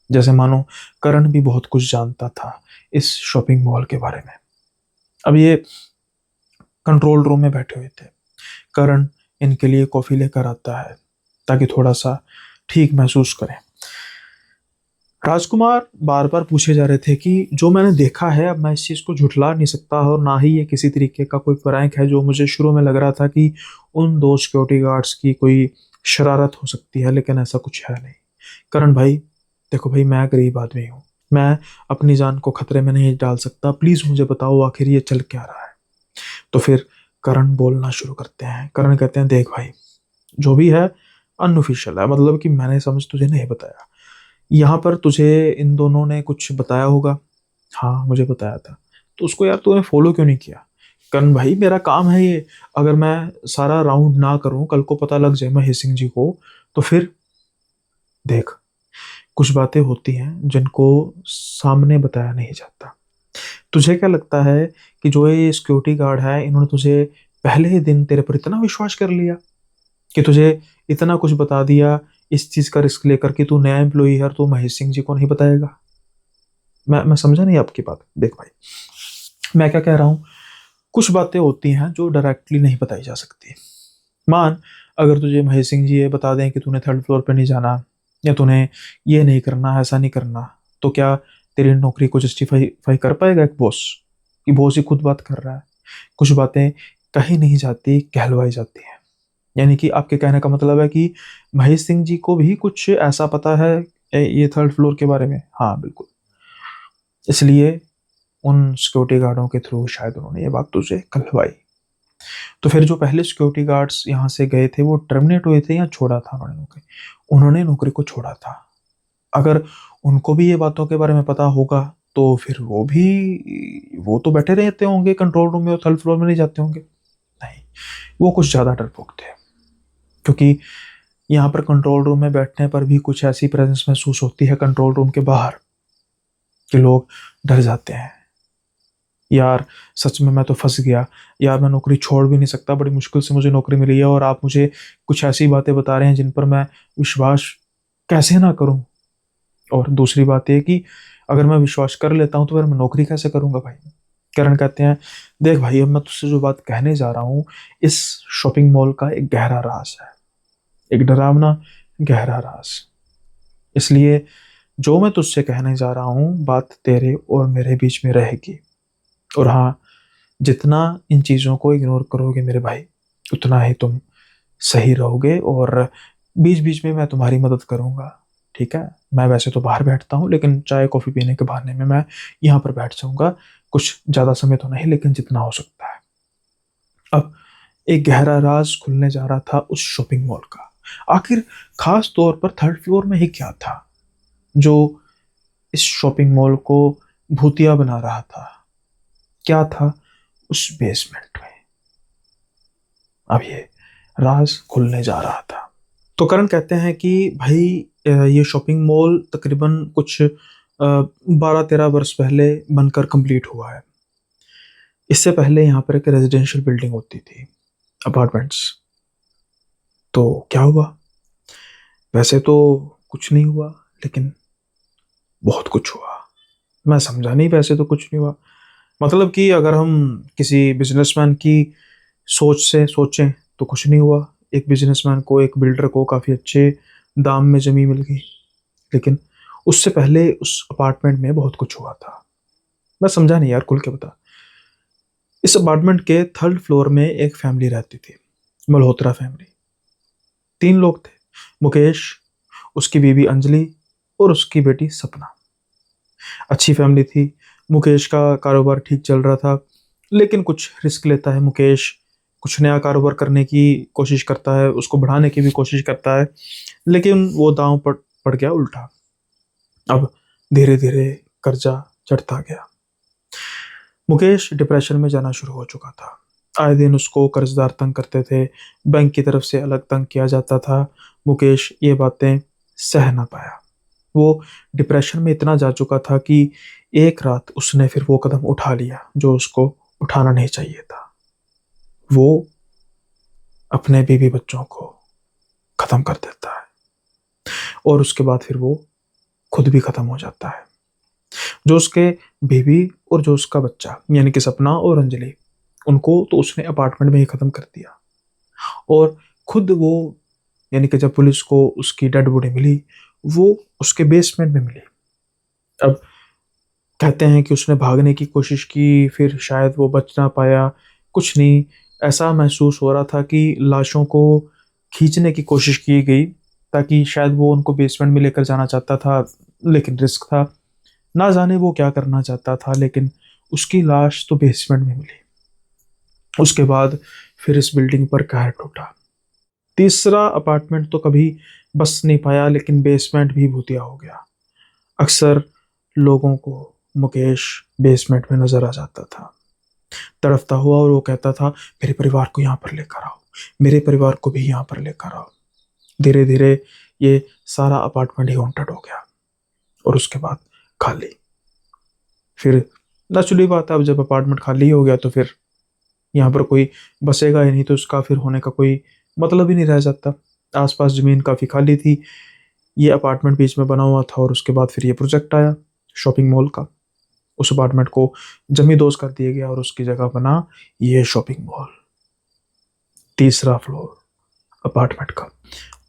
जैसे मानो करण भी बहुत कुछ जानता था इस शॉपिंग मॉल के बारे में। अब ये कंट्रोल रूम में बैठे हुए थे। करण इनके लिए कॉफी लेकर आता है ताकि थोड़ा सा ठीक महसूस करें। राजकुमार बार बार पूछे जा रहे थे कि जो मैंने देखा है, अब मैं इस चीज़ को झुठला नहीं सकता और ना ही ये किसी तरीके का कोई प्रैंक है। जो मुझे शुरू में लग रहा था कि उन दो सिक्योरिटी गार्ड्स की कोई शरारत हो सकती है, लेकिन ऐसा कुछ है नहीं। करण भाई देखो भाई, मैं गरीब आदमी हूँ, मैं अपनी जान को खतरे में नहीं डाल सकता, प्लीज़ मुझे बताओ आखिर ये चल क्या रहा है। तो फिर करण बोलना शुरू करते हैं। करण कहते हैं देख भाई, जो भी है अनऑफिशियल है, मतलब कि मैंने समझ तुझे नहीं बताया। यहाँ पर तुझे इन दोनों ने कुछ बताया होगा। हाँ मुझे बताया था। तो उसको यार तूने फॉलो क्यों नहीं किया? करण भाई मेरा काम है ये, अगर मैं सारा राउंड ना करूं, कल को पता लग जाए महेश सिंह जी को, तो फिर देख, कुछ बातें होती हैं जिनको सामने बताया नहीं जाता। तुझे क्या लगता है कि जो ये सिक्योरिटी गार्ड है, इन्होंने तुझे पहले ही दिन तेरे पर इतना विश्वास कर लिया कि तुझे इतना कुछ बता दिया इस चीज का रिस्क लेकर कि तू नया एम्प्लॉई है और तू महेश सिंह जी को नहीं बताएगा? मैं समझा नहीं आपकी बात। देख भाई, मैं क्या कह रहा हूँ, कुछ बातें होती हैं जो डायरेक्टली नहीं बताई जा सकती। मान अगर तुझे महेश सिंह जी ये बता दें कि तूने थर्ड फ्लोर पे नहीं जाना या तूने ये नहीं करना, ऐसा नहीं करना, तो क्या तेरी नौकरी को जस्टिफाई कर पाएगा एक बॉस? कि बॉस ही खुद बात कर रहा है। कुछ बातें कही नहीं जाती, कहलवाई जाती हैं। यानी कि आपके कहने का मतलब है कि महेश सिंह जी को भी कुछ ऐसा पता है ये थर्ड फ्लोर के बारे में? हाँ बिल्कुल। इसलिए उन सिक्योरिटी गार्डों के थ्रू शायद उन्होंने ये बात तुझे कहलवाई। तो फिर जो पहले सिक्योरिटी गार्ड्स यहाँ से गए थे, वो टर्मिनेट हुए थे या छोड़ा था उन्होंने नौकरी? उन्होंने नौकरी को छोड़ा था। अगर उनको भी ये बातों के बारे में पता होगा तो फिर वो तो बैठे रहते होंगे कंट्रोल रूम में और थर्ड फ्लोर में नहीं जाते होंगे। नहीं, वो कुछ ज़्यादा डरपोक थे, क्योंकि यहाँ पर कंट्रोल रूम में बैठने पर भी कुछ ऐसी प्रेजेंस महसूस होती है कंट्रोल रूम के बाहर कि लोग डर जाते हैं। यार सच में मैं तो फंस गया, यार मैं नौकरी छोड़ भी नहीं सकता, बड़ी मुश्किल से मुझे नौकरी मिली है और आप मुझे कुछ ऐसी बातें बता रहे हैं जिन पर मैं विश्वास कैसे ना करूं। और दूसरी बात यह कि अगर मैं विश्वास कर लेता हूं तो फिर मैं नौकरी कैसे करूंगा भाई? करण कहते हैं देख भाई, अब मैं तुझसे जो बात कहने जा रहा हूँ, इस शॉपिंग मॉल का एक गहरा राज है, एक डरावना गहरा राज। इसलिए जो मैं तुझसे कहने जा रहा हूँ, बात तेरे और मेरे बीच में रहेगी। और हाँ, जितना इन चीज़ों को इग्नोर करोगे मेरे भाई, उतना ही तुम सही रहोगे और बीच बीच में मैं तुम्हारी मदद करूंगा। ठीक है, मैं वैसे तो बाहर बैठता हूँ, लेकिन चाय कॉफ़ी पीने के बहाने में मैं यहाँ पर बैठ जाऊँगा, कुछ ज़्यादा समय तो नहीं, लेकिन जितना हो सकता है। अब एक गहरा राज खुलने जा रहा था उस शॉपिंग मॉल का। आखिर खास तौर पर थर्ड फ्लोर में ही क्या था जो इस शॉपिंग मॉल को भूतिया बना रहा था? क्या था उस बेसमेंट में? अब ये राज खुलने जा रहा था। तो करण कहते हैं कि भाई, ये शॉपिंग मॉल तकरीबन कुछ 12-13 वर्ष पहले बनकर कंप्लीट हुआ है। इससे पहले यहाँ पर एक रेजिडेंशियल बिल्डिंग होती थी, अपार्टमेंट्स। तो क्या हुआ? वैसे तो कुछ नहीं हुआ, लेकिन बहुत कुछ हुआ। मैं समझा नहीं, वैसे तो कुछ नहीं हुआ मतलब कि अगर हम किसी बिजनेसमैन की सोच से सोचें तो कुछ नहीं हुआ। एक बिजनेसमैन को, एक बिल्डर को काफ़ी अच्छे दाम में ज़मीन मिल गई, लेकिन उससे पहले उस अपार्टमेंट में बहुत कुछ हुआ था। मैं समझा नहीं यार, खुल के बता। इस अपार्टमेंट के थर्ड फ्लोर में एक फैमिली रहती थी, मल्होत्रा फैमिली। 3 लोग थे, मुकेश, उसकी बीवी अंजलि और उसकी बेटी सपना। अच्छी फैमिली थी। मुकेश का कारोबार ठीक चल रहा था, लेकिन कुछ रिस्क लेता है मुकेश। कुछ नया कारोबार करने की कोशिश करता है, उसको बढ़ाने की भी कोशिश करता है, लेकिन वो दांव पड़ गया उल्टा। अब धीरे धीरे कर्जा चढ़ता गया। मुकेश डिप्रेशन में जाना शुरू हो चुका था। आए दिन उसको कर्जदार तंग करते थे, बैंक की तरफ से अलग तंग किया जाता था। मुकेश ये बातें सह ना पाया। वो डिप्रेशन में इतना जा चुका था कि एक रात उसने फिर वो कदम उठा लिया जो उसको उठाना नहीं चाहिए था। वो अपने बीवी बच्चों को खत्म कर देता है, और उसके बाद फिर वो खुद भी खत्म हो जाता है। जो उसके बीवी और जो उसका बच्चा, यानी कि सपना और अंजलि, उनको तो उसने अपार्टमेंट में ही खत्म कर दिया। और खुद वो, यानी कि जब पुलिस को उसकी डेड बॉडी मिली, वो उसके बेसमेंट में मिली। अब कहते हैं कि उसने भागने की कोशिश की, फिर शायद वो बच ना पाया। कुछ नहीं, ऐसा महसूस हो रहा था कि लाशों को खींचने की कोशिश की गई, ताकि शायद वो उनको बेसमेंट में लेकर जाना चाहता था, लेकिन रिस्क था। ना जाने वो क्या करना चाहता था, लेकिन उसकी लाश तो बेसमेंट में मिली। उसके बाद फिर इस बिल्डिंग पर कहर टूटा। तीसरा अपार्टमेंट तो कभी बस नहीं पाया, लेकिन बेसमेंट भी भूतिया हो गया। अक्सर लोगों को मुकेश बेसमेंट में नजर आ जाता था, तड़पता हुआ, और वो कहता था, मेरे परिवार को यहाँ पर लेकर आओ, मेरे परिवार को भी यहाँ पर लेकर आओ। धीरे धीरे ये सारा अपार्टमेंट ही हॉन्टेड हो गया, और उसके बाद खाली। फिर नेचुरली बात है, अब जब अपार्टमेंट खाली हो गया तो फिर यहाँ पर कोई बसेगा ही नहीं, तो उसका फिर होने का कोई मतलब ही नहीं रह जाता। आसपास ज़मीन काफ़ी खाली थी, ये अपार्टमेंट बीच में बना हुआ था, और उसके बाद फिर ये प्रोजेक्ट आया शॉपिंग मॉल का। उस अपार्टमेंट को जमींदोज कर दिया गया, और उसकी जगह बना ये शॉपिंग मॉल। तीसरा फ्लोर अपार्टमेंट का,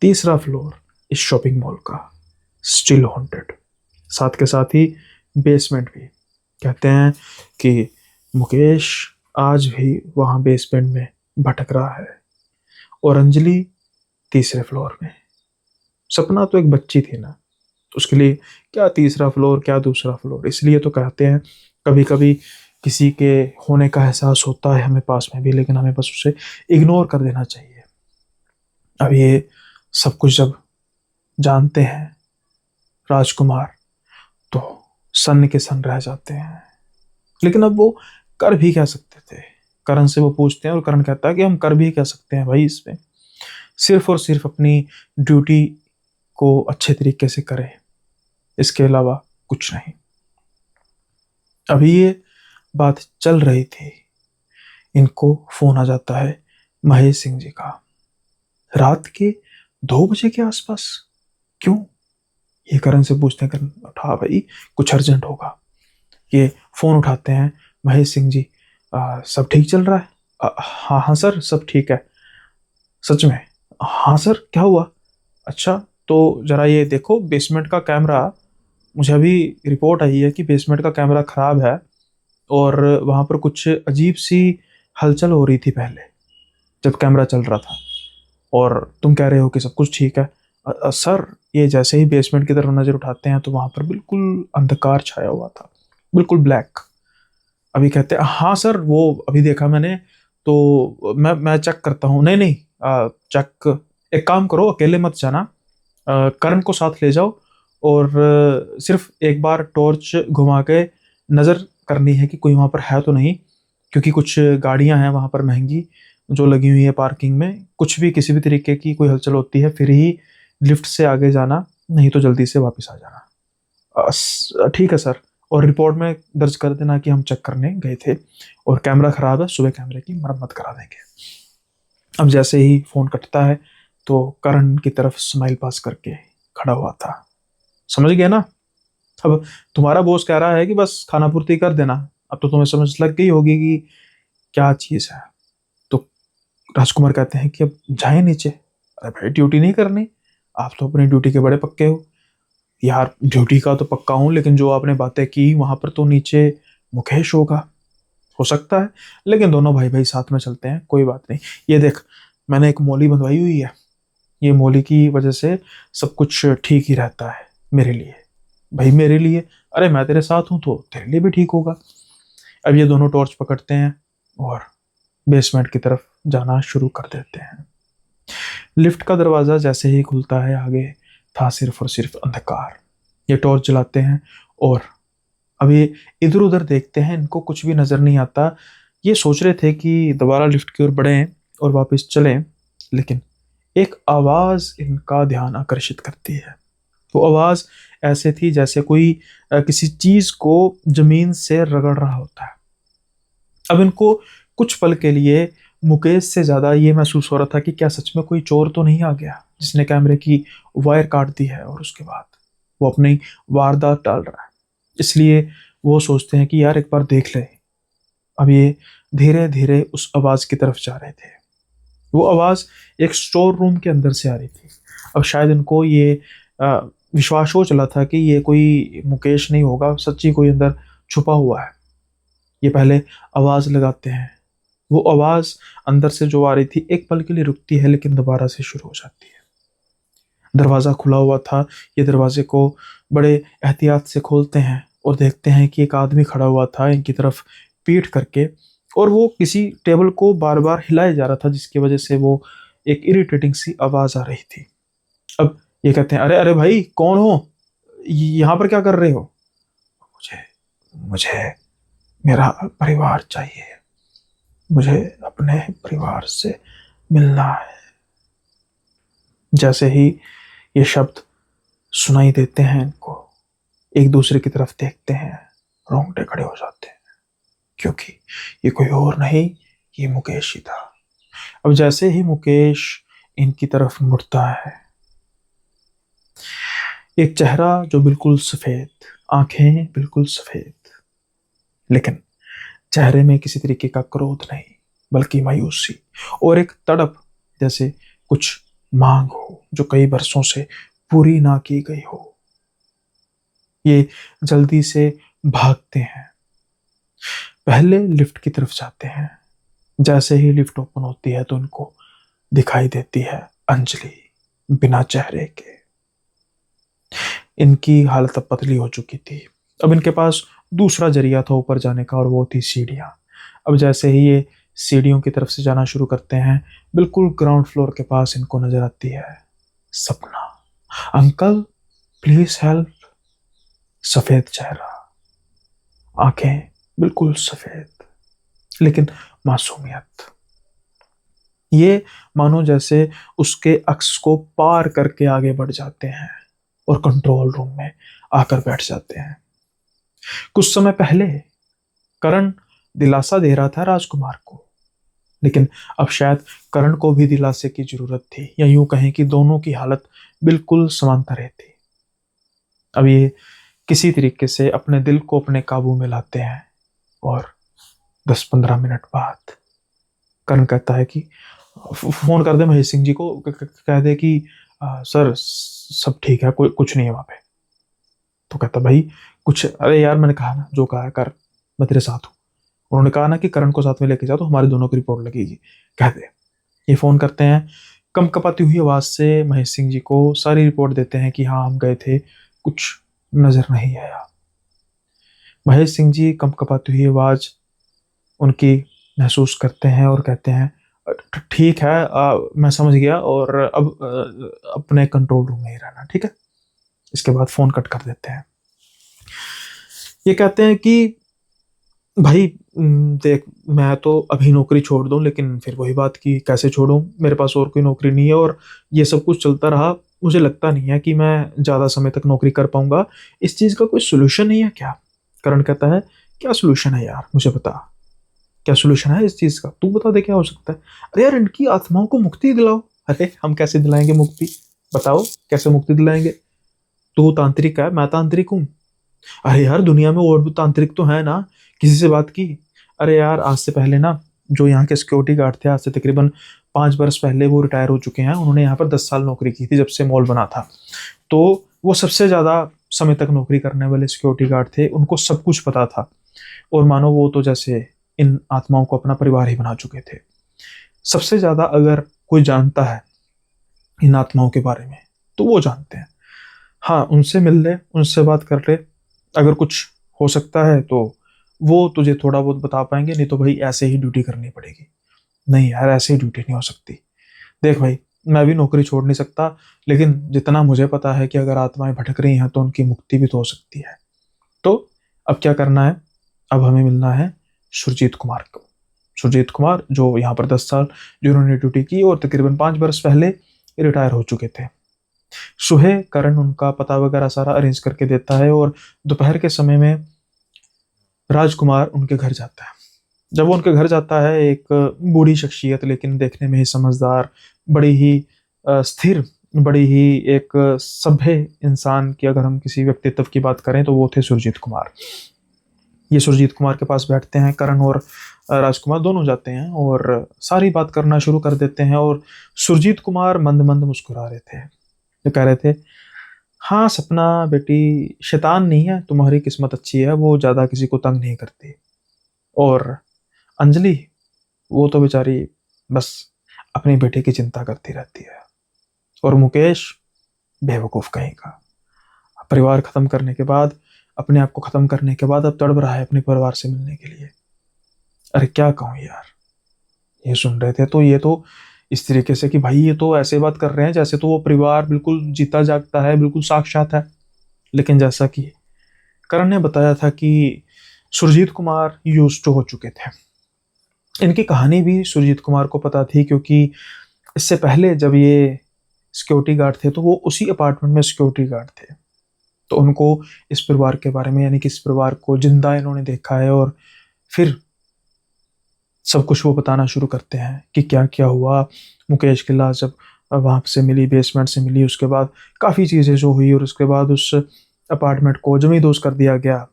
तीसरा फ्लोर इस शॉपिंग मॉल का स्टिल हॉन्टेड। साथ के साथ ही बेसमेंट भी। कहते हैं कि मुकेश आज भी वहाँ बेसमेंट में भटक रहा है, और अंजलि तीसरे फ्लोर में। सपना तो एक बच्ची थी ना, तो उसके लिए क्या तीसरा फ्लोर, क्या दूसरा फ्लोर। इसलिए तो कहते हैं कभी कभी किसी के होने का एहसास होता है हमें पास में भी, लेकिन हमें बस उसे इग्नोर कर देना चाहिए। अब ये सब कुछ जब जानते हैं राजकुमार, तो सन्न के सन रह जाते हैं। लेकिन अब वो कर भी क्या सकते थे? करण से वो पूछते हैं, और करण कहता है कि हम कर भी क्या सकते हैं भाई, इसमें सिर्फ और सिर्फ अपनी ड्यूटी को अच्छे तरीके से करें, इसके अलावा कुछ नहीं। अभी ये बात चल रही थी, इनको फोन आ जाता है महेश सिंह जी का, रात के 2 बजे के आसपास। क्यों? ये करण से पूछते हैं। करण, उठा भाई, कुछ अर्जेंट होगा। ये फोन उठाते हैं। महेश सिंह जी, सब ठीक चल रहा है? हाँ हाँ सर, सब ठीक है। सच में? हाँ सर, क्या हुआ? अच्छा, तो जरा ये देखो बेसमेंट का कैमरा, मुझे अभी रिपोर्ट आई है कि बेसमेंट का कैमरा खराब है, और वहाँ पर कुछ अजीब सी हलचल हो रही थी पहले जब कैमरा चल रहा था, और तुम कह रहे हो कि सब कुछ ठीक है। सर ये जैसे ही बेसमेंट की तरफ नजर उठाते हैं तो वहां पर बिल्कुल अंधकार छाया हुआ था, बिल्कुल ब्लैक। अभी कहते हैं हाँ सर वो अभी देखा मैंने, तो मैं चेक करता हूँ। नहीं नहीं, चेक, एक काम करो, अकेले मत जाना, करण को साथ ले जाओ, और सिर्फ एक बार टॉर्च घुमा के नज़र करनी है कि कोई वहाँ पर है तो नहीं, क्योंकि कुछ गाड़ियां हैं वहाँ पर महंगी जो लगी हुई है पार्किंग में। कुछ भी किसी भी तरीके की कोई हलचल होती है फिर ही लिफ्ट से आगे जाना, नहीं तो जल्दी से वापस आ जाना। ठीक है सर, और रिपोर्ट में दर्ज कर देना कि हम चेक करने गए थे और कैमरा खराब है, सुबह कैमरे की मरम्मत करा देंगे। अब जैसे ही फोन कटता है तो करण की तरफ स्माइल पास करके खड़ा हुआ था। समझ गया ना? अब तुम्हारा बॉस कह रहा है कि बस खाना पूर्ति कर देना, अब तो तुम्हें समझ लग गई होगी कि क्या चीज है। तो राजकुमार कहते हैं कि अब जाए नीचे। अरे भाई ड्यूटी नहीं करनी? आप तो अपनी ड्यूटी के बड़े पक्के हो। यार ड्यूटी का तो पक्का हूँ, लेकिन जो आपने बातें की वहां पर तो नीचे मुकेश होगा, हो सकता है, लेकिन दोनों भाई भाई साथ में चलते हैं, कोई बात नहीं। ये देख, मैंने एक मौली बंधवाई हुई है, ये मौली की वजह से सब कुछ ठीक ही रहता है मेरे लिए। भाई मेरे लिए, अरे मैं तेरे साथ हूं तो तेरे लिए भी ठीक होगा। अब ये दोनों टॉर्च पकड़ते हैं और बेसमेंट की तरफ जाना शुरू कर देते हैं। लिफ्ट का दरवाजा जैसे ही खुलता है आगे था सिर्फ और सिर्फ अंधकार। ये टॉर्च जलाते हैं और अब ये इधर उधर देखते हैं, इनको कुछ भी नजर नहीं आता। ये सोच रहे थे कि दोबारा लिफ्ट की ओर बढ़ें और वापस चलें, लेकिन एक आवाज इनका ध्यान आकर्षित करती है। वो आवाज ऐसे थी जैसे कोई किसी चीज को जमीन से रगड़ रहा होता है। अब इनको कुछ पल के लिए मुकेश से ज्यादा ये महसूस हो रहा था कि क्या सच में कोई चोर तो नहीं आ गया जिसने कैमरे की वायर काट दी है और उसके बाद वो अपनी वारदात टाल रहा है। इसलिए वो सोचते हैं कि यार एक बार देख ले। अब ये धीरे धीरे उस आवाज की तरफ जा रहे थे। वो आवाज एक स्टोर रूम के अंदर से आ रही थी। अब शायद इनको ये विश्वास हो चला था कि ये कोई मुकेश नहीं होगा, सच्ची कोई अंदर छुपा हुआ है। ये पहले आवाज लगाते हैं। वो आवाज अंदर से जो आ रही थी एक पल के लिए रुकती है, लेकिन दोबारा से शुरू हो जाती है। दरवाजा खुला हुआ था। ये दरवाजे को बड़े एहतियात से खोलते हैं और देखते हैं कि एक आदमी खड़ा हुआ था इनकी तरफ पीठ करके, और वो किसी टेबल को बार बार हिलाया जा रहा था, जिसकी वजह से वो एक इरिटेटिंग सी आवाज आ रही थी। अब ये कहते हैं, अरे अरे भाई कौन हो, यहाँ पर क्या कर रहे हो? मुझे मुझे मेरा परिवार चाहिए, मुझे अपने परिवार से मिलना है। जैसे ही ये शब्द सुनाई देते हैं इनको, एक दूसरे की तरफ देखते हैं, रोंगटे खड़े हो जाते हैं, क्योंकि ये कोई और नहीं, ये मुकेश ही था। अब जैसे ही मुकेश इनकी तरफ मुड़ता है, एक चेहरा जो बिल्कुल सफेद, आंखें बिल्कुल सफेद, लेकिन चेहरे में किसी तरीके का क्रोध नहीं, बल्कि मायूसी और एक तड़प, जैसे कुछ मांग हो जो कई बरसों से पूरी ना की गई हो। ये जल्दी से भागते हैं, पहले लिफ्ट की तरफ जाते हैं। जैसे ही लिफ्ट ओपन होती है तो उनको दिखाई देती है अंजलि, बिना चेहरे के। इनकी हालत अब पतली हो चुकी थी। अब इनके पास दूसरा जरिया था ऊपर जाने का, और वो थी सीढ़ियां। अब जैसे ही ये सीढ़ियों की तरफ से जाना शुरू करते हैं, बिल्कुल ग्राउंड फ्लोर के पास इनको नजर आती है सपना। Uncle please help. सफेद चेहरा, आंखें बिल्कुल सफेद, लेकिन मासूमियत। ये मानो जैसे उसके अक्स को पार करके आगे बढ़ जाते हैं और कंट्रोल रूम में आकर बैठ जाते हैं। कुछ समय पहले करण दिलासा दे रहा था राजकुमार को, लेकिन अब शायद करण को भी दिलासे की जरूरत थी, या यूं कहें कि दोनों की हालत बिल्कुल समांतर थी। अब ये किसी तरीके से अपने दिल को अपने काबू में लाते हैं, और 10-15 मिनट बाद करण कहता है कि फोन कर दे महेश सिंह जी को, कह दे कि सर सब ठीक है, कोई कुछ नहीं है वहां पे। तो कहता भाई कुछ, अरे यार मैंने कहा ना, जो कहा है कर, मैं तेरे साथ हूँ। उन्होंने कहा ना कि करण को साथ में लेके जाओ तो हमारे दोनों की रिपोर्ट लगेगी, कह दे। ये फोन करते हैं कंपकपाती हुई आवाज से महेश सिंह जी को सारी रिपोर्ट देते हैं कि हाँ हम गए थे, कुछ नजर नहीं आया। महेश सिंह जी कंपकपाती हुई आवाज उनकी महसूस करते हैं और कहते हैं ठीक है, मैं समझ गया, और अब अपने कंट्रोल रूम में ही रहना, ठीक है। इसके बाद फोन कट कर देते हैं। ये कहते हैं कि भाई देख, मैं तो अभी नौकरी छोड़ दूं, लेकिन फिर वही बात कि कैसे छोड़ूं, मेरे पास और कोई नौकरी नहीं है और ये सब कुछ चलता रहा, मुझे लगता नहीं है कि मैं ज़्यादा समय तक नौकरी कर पाऊंगा। इस चीज़ का कोई सोल्यूशन नहीं है क्या? करण कहता है क्या सोल्यूशन है यार, मुझे बता, क्या सोल्यूशन है इस चीज़ का, तू बता दे क्या हो सकता है। अरे यार, इनकी आत्माओं को मुक्ति दिलाओ। अरे हम कैसे दिलाएंगे मुक्ति, बताओ कैसे मुक्ति दिलाएंगे? तू तांत्रिक है, मैं तांत्रिक हूँ। अरे यार, दुनिया में और भी तांत्रिक तो है ना, किसी से बात की? अरे यार, आज से पहले ना जो यहाँ के सिक्योरिटी गार्ड थे, आज से तकरीबन 5 वर्ष पहले वो रिटायर हो चुके हैं। उन्होंने यहाँ पर 10 साल नौकरी की थी जब से मॉल बना था। तो वो सबसे ज़्यादा समय तक नौकरी करने वाले सिक्योरिटी गार्ड थे, उनको सब कुछ पता था। और मानो वो तो जैसे इन आत्माओं को अपना परिवार ही बना चुके थे। सबसे ज़्यादा अगर कोई जानता है इन आत्माओं के बारे में तो वो जानते हैं। हाँ, उनसे मिल ले, उनसे बात कर ले, अगर कुछ हो सकता है तो वो तुझे थोड़ा बहुत बता पाएंगे, नहीं तो भाई ऐसे ही ड्यूटी करनी पड़ेगी। नहीं यार, ऐसे ही ड्यूटी नहीं हो सकती। देख भाई, मैं भी नौकरी छोड़ नहीं सकता, लेकिन जितना मुझे पता है कि अगर आत्माएं भटक रही हैं तो उनकी मुक्ति भी तो हो सकती है। तो अब क्या करना है? अब हमें मिलना है सुरजीत कुमार को। सुरजीत कुमार जो यहाँ पर 10 साल जिन्होंने ड्यूटी की और तकरीबन 5 वर्ष पहले रिटायर हो चुके थे। सुबह करण उनका पता वगैरह सारा अरेंज करके देता है और दोपहर के समय में राजकुमार उनके घर जाता है। जब वो उनके घर जाता है, एक बूढ़ी शख्सियत लेकिन देखने में ही समझदार, बड़ी ही स्थिर, बड़ी ही एक सभ्य इंसान की अगर हम किसी व्यक्तित्व की बात करें तो वो थे सुरजीत कुमार। ये सुरजीत कुमार के पास बैठते हैं, करण और राजकुमार दोनों जाते हैं और सारी बात करना शुरू कर देते हैं। और सुरजीत कुमार मंद मंद मुस्कुरा रहे थे, जो कह रहे थे हाँ सपना बेटी शैतान नहीं है, तुम्हारी किस्मत अच्छी है, वो ज़्यादा किसी को तंग नहीं करती। और अंजलि, वो तो बेचारी बस अपनी बेटे की चिंता करती रहती है। और मुकेश बेवकूफ़ कहीं का, परिवार ख़त्म करने के बाद, अपने आप को ख़त्म करने के बाद अब तड़प रहा है अपने परिवार से मिलने के लिए। अरे क्या कहूँ यार। ये सुन रहे थे तो ये तो इस तरीके से कि भाई ये तो ऐसे बात कर रहे हैं जैसे तो वो परिवार बिल्कुल जीता जागता है, बिल्कुल साक्षात है। लेकिन जैसा कि करण ने बताया था कि सुरजीत कुमार यूज्ड टू हो चुके थे। इनकी कहानी भी सुरजीत कुमार को पता थी, क्योंकि इससे पहले जब ये सिक्योरिटी गार्ड थे तो वो उसी अपार्टमेंट में सिक्योरिटी गार्ड थे। तो उनको इस परिवार के बारे में, यानी कि इस परिवार को जिंदा इन्होंने देखा है। और फिर सब कुछ वो बताना शुरू करते हैं कि क्या क्या हुआ। मुकेश की लाश जब वहाँ से मिली, बेसमेंट से मिली, उसके बाद काफ़ी चीज़ें जो हुई और उसके बाद उस अपार्टमेंट को जमींदोज कर दिया गया।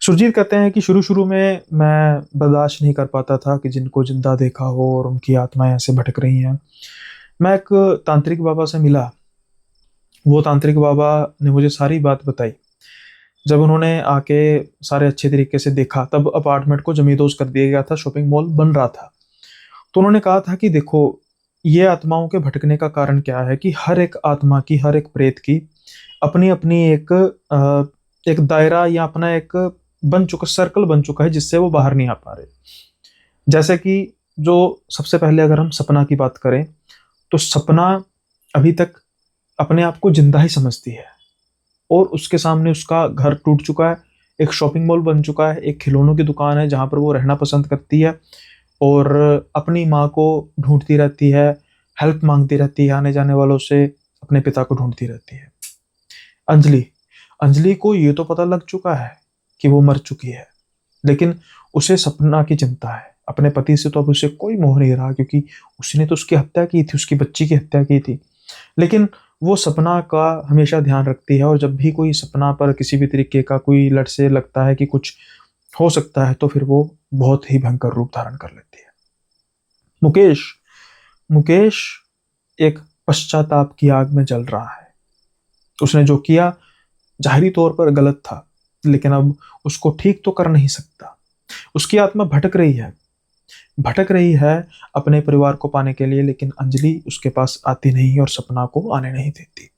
सुरजीत कहते हैं कि शुरू शुरू में मैं बर्दाश्त नहीं कर पाता था कि जिनको जिंदा देखा हो और उनकी आत्माएं ऐसे भटक रही हैं। मैं एक तांत्रिक बाबा से मिला, वो तांत्रिक बाबा ने मुझे सारी बात बताई। जब उन्होंने आके सारे अच्छे तरीके से देखा, तब अपार्टमेंट को जमींदोज कर दिया गया था, शॉपिंग मॉल बन रहा था। तो उन्होंने कहा था कि देखो, ये आत्माओं के भटकने का कारण क्या है कि हर एक आत्मा की, हर एक प्रेत की अपनी अपनी एक दायरा या अपना एक बन चुका सर्कल बन चुका है जिससे वो बाहर नहीं आ पा रहे। जैसे कि जो सबसे पहले अगर हम सपना की बात करें तो सपना अभी तक अपने आप को जिंदा ही समझती है और उसके सामने उसका घर टूट चुका है, एक शॉपिंग मॉल बन चुका है, एक खिलौनों की दुकान है जहाँ पर वो रहना पसंद करती है और अपनी माँ को ढूंढती रहती है, हेल्प मांगती रहती है आने जाने वालों से, अपने पिता को ढूंढती रहती है। अंजलि, अंजलि को ये तो पता लग चुका है कि वो मर चुकी है, लेकिन उसे सपना की चिंता है। अपने पति से तो अब उसे कोई मोह नहीं रहा, क्योंकि उसने तो उसकी हत्या की थी, उसकी बच्ची की हत्या की थी। लेकिन वो सपना का हमेशा ध्यान रखती है और जब भी कोई सपना पर किसी भी तरीके का कोई लट से लगता है कि कुछ हो सकता है तो फिर वो बहुत ही भयंकर रूप धारण कर लेती है। मुकेश, मुकेश एक पश्चाताप की आग में जल रहा है। उसने जो किया जाहिरी तौर पर गलत था, लेकिन अब उसको ठीक तो कर नहीं सकता। उसकी आत्मा भटक रही है, भटक रही है अपने परिवार को पाने के लिए, लेकिन अंजलि उसके पास आती नहीं और सपना को आने नहीं देती।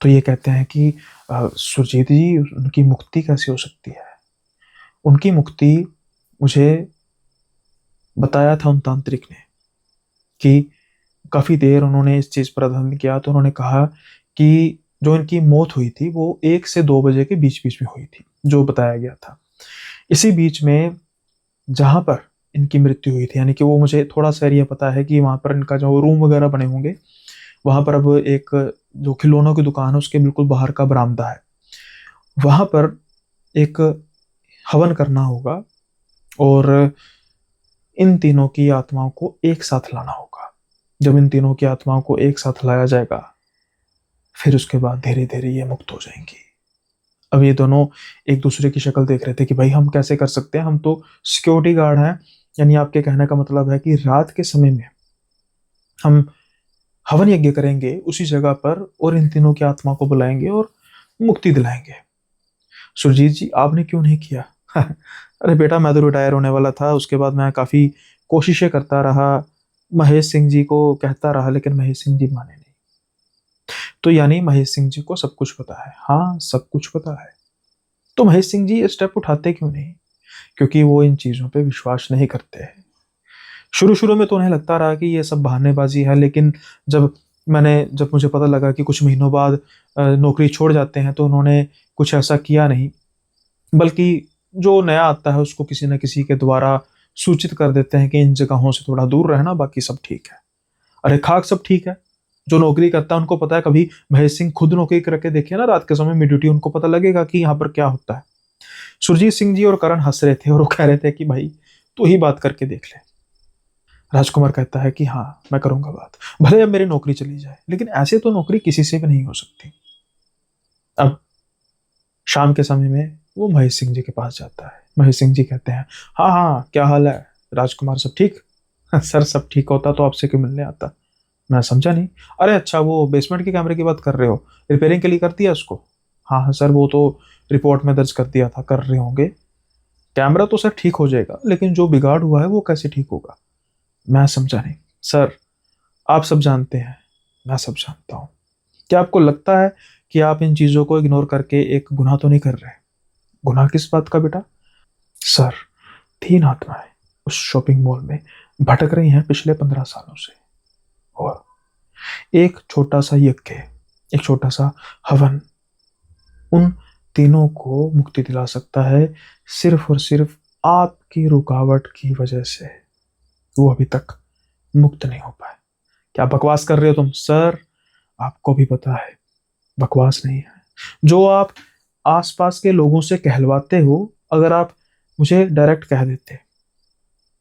तो ये कहते हैं कि सुरजीत जी, उनकी मुक्ति कैसे हो सकती है? उनकी मुक्ति मुझे बताया था उन तांत्रिक ने कि काफी देर उन्होंने इस चीज पर अध्ययन किया, तो उन्होंने कहा कि जो इनकी मौत हुई थी वो 1 से 2 बजे के बीच बीच में हुई थी, जो बताया गया था। इसी बीच में जहां पर इनकी मृत्यु हुई थी, यानी कि वो मुझे थोड़ा सा एरिया पता है कि वहां पर इनका जो रूम वगैरह बने होंगे, वहां पर अब एक जो खिलौनों की दुकान है उसके बिल्कुल बाहर का बरामदा है, वहां पर एक हवन करना होगा और इन तीनों की आत्माओं को एक साथ लाना होगा। जब इन तीनों की आत्माओं को एक साथ लाया जाएगा, फिर उसके बाद धीरे धीरे ये मुक्त हो जाएंगी। अब ये दोनों एक दूसरे की शक्ल देख रहे थे कि भाई हम कैसे कर सकते हैं, हम तो सिक्योरिटी गार्ड हैं। यानी आपके कहने का मतलब है कि रात के समय में हम हवन यज्ञ करेंगे उसी जगह पर और इन तीनों की आत्मा को बुलाएंगे और मुक्ति दिलाएंगे। सुरजीत जी, आपने क्यों नहीं किया? अरे बेटा, मैं तो रिटायर होने वाला था, उसके बाद मैं काफी कोशिशें करता रहा, महेश सिंह जी को कहता रहा, लेकिन महेश सिंह जी माने नहीं। तो यानी महेश सिंह जी को सब कुछ पता है? हाँ, सब कुछ पता है। तो महेश सिंह जी ये स्टेप उठाते क्यों नहीं? क्योंकि वो इन चीजों पे विश्वास नहीं करते हैं। शुरू शुरू में तो उन्हें लगता रहा कि ये सब बहानेबाजी है, लेकिन जब मुझे पता लगा कि कुछ महीनों बाद नौकरी छोड़ जाते हैं, तो उन्होंने कुछ ऐसा किया नहीं, बल्कि जो नया आता है उसको किसी न किसी के द्वारा सूचित कर देते हैं कि इन जगहों से थोड़ा दूर रहना, बाकी सब ठीक है। अरे खाक, सब ठीक है। जो नौकरी करता है उनको पता है। कभी महेश सिंह खुद नौकरी करके देखिए ना, रात के समय में ड्यूटी, उनको पता लगेगा कि यहाँ पर क्या होता है। सुरजीत सिंह जी और करण हंस रहे थे और वो कह रहे थे कि भाई तू ही बात करके देख ले। राजकुमार कहता है कि हाँ, मैं करूंगा बात, भले अब मेरी नौकरी चली जाए, लेकिन ऐसे तो नौकरी किसी से भी नहीं हो सकती। अब शाम के समय में वो महेश सिंह जी के पास जाता है। महेश सिंह जी कहते हैं, हाँ हाँ, क्या हाल है राजकुमार, सब ठीक? सर, सब ठीक होता तो आपसे क्यों मिलने आता? मैं समझा नहीं। अरे अच्छा, वो बेसमेंट के कैमरे की बात कर रहे हो? रिपेयरिंग के लिए कर दिया उसको? हाँ हाँ सर, वो तो रिपोर्ट में दर्ज कर दिया था, कर रहे होंगे। कैमरा तो सर ठीक हो जाएगा, लेकिन जो बिगाड़ हुआ है वो कैसे ठीक होगा? मैं समझा नहीं। सर, आप सब जानते हैं, मैं सब जानता हूँ। क्या आपको लगता है कि आप इन चीजों को इग्नोर करके एक गुनाह तो नहीं कर रहे? गुनाह किस बात का बेटा? सर, 3 आत्माएं उस शॉपिंग मॉल में भटक रही हैं पिछले 15 सालों से, और एक छोटा सा यज्ञ, एक छोटा सा हवन उन तीनों को मुक्ति दिला सकता है, सिर्फ और सिर्फ आपकी रुकावट की वजह से वो अभी तक मुक्त नहीं हो पाए। क्या बकवास कर रहे हो तुम? सर, आपको भी पता है बकवास नहीं है। जो आप आसपास के लोगों से कहलवाते हो, अगर आप मुझे डायरेक्ट कह देते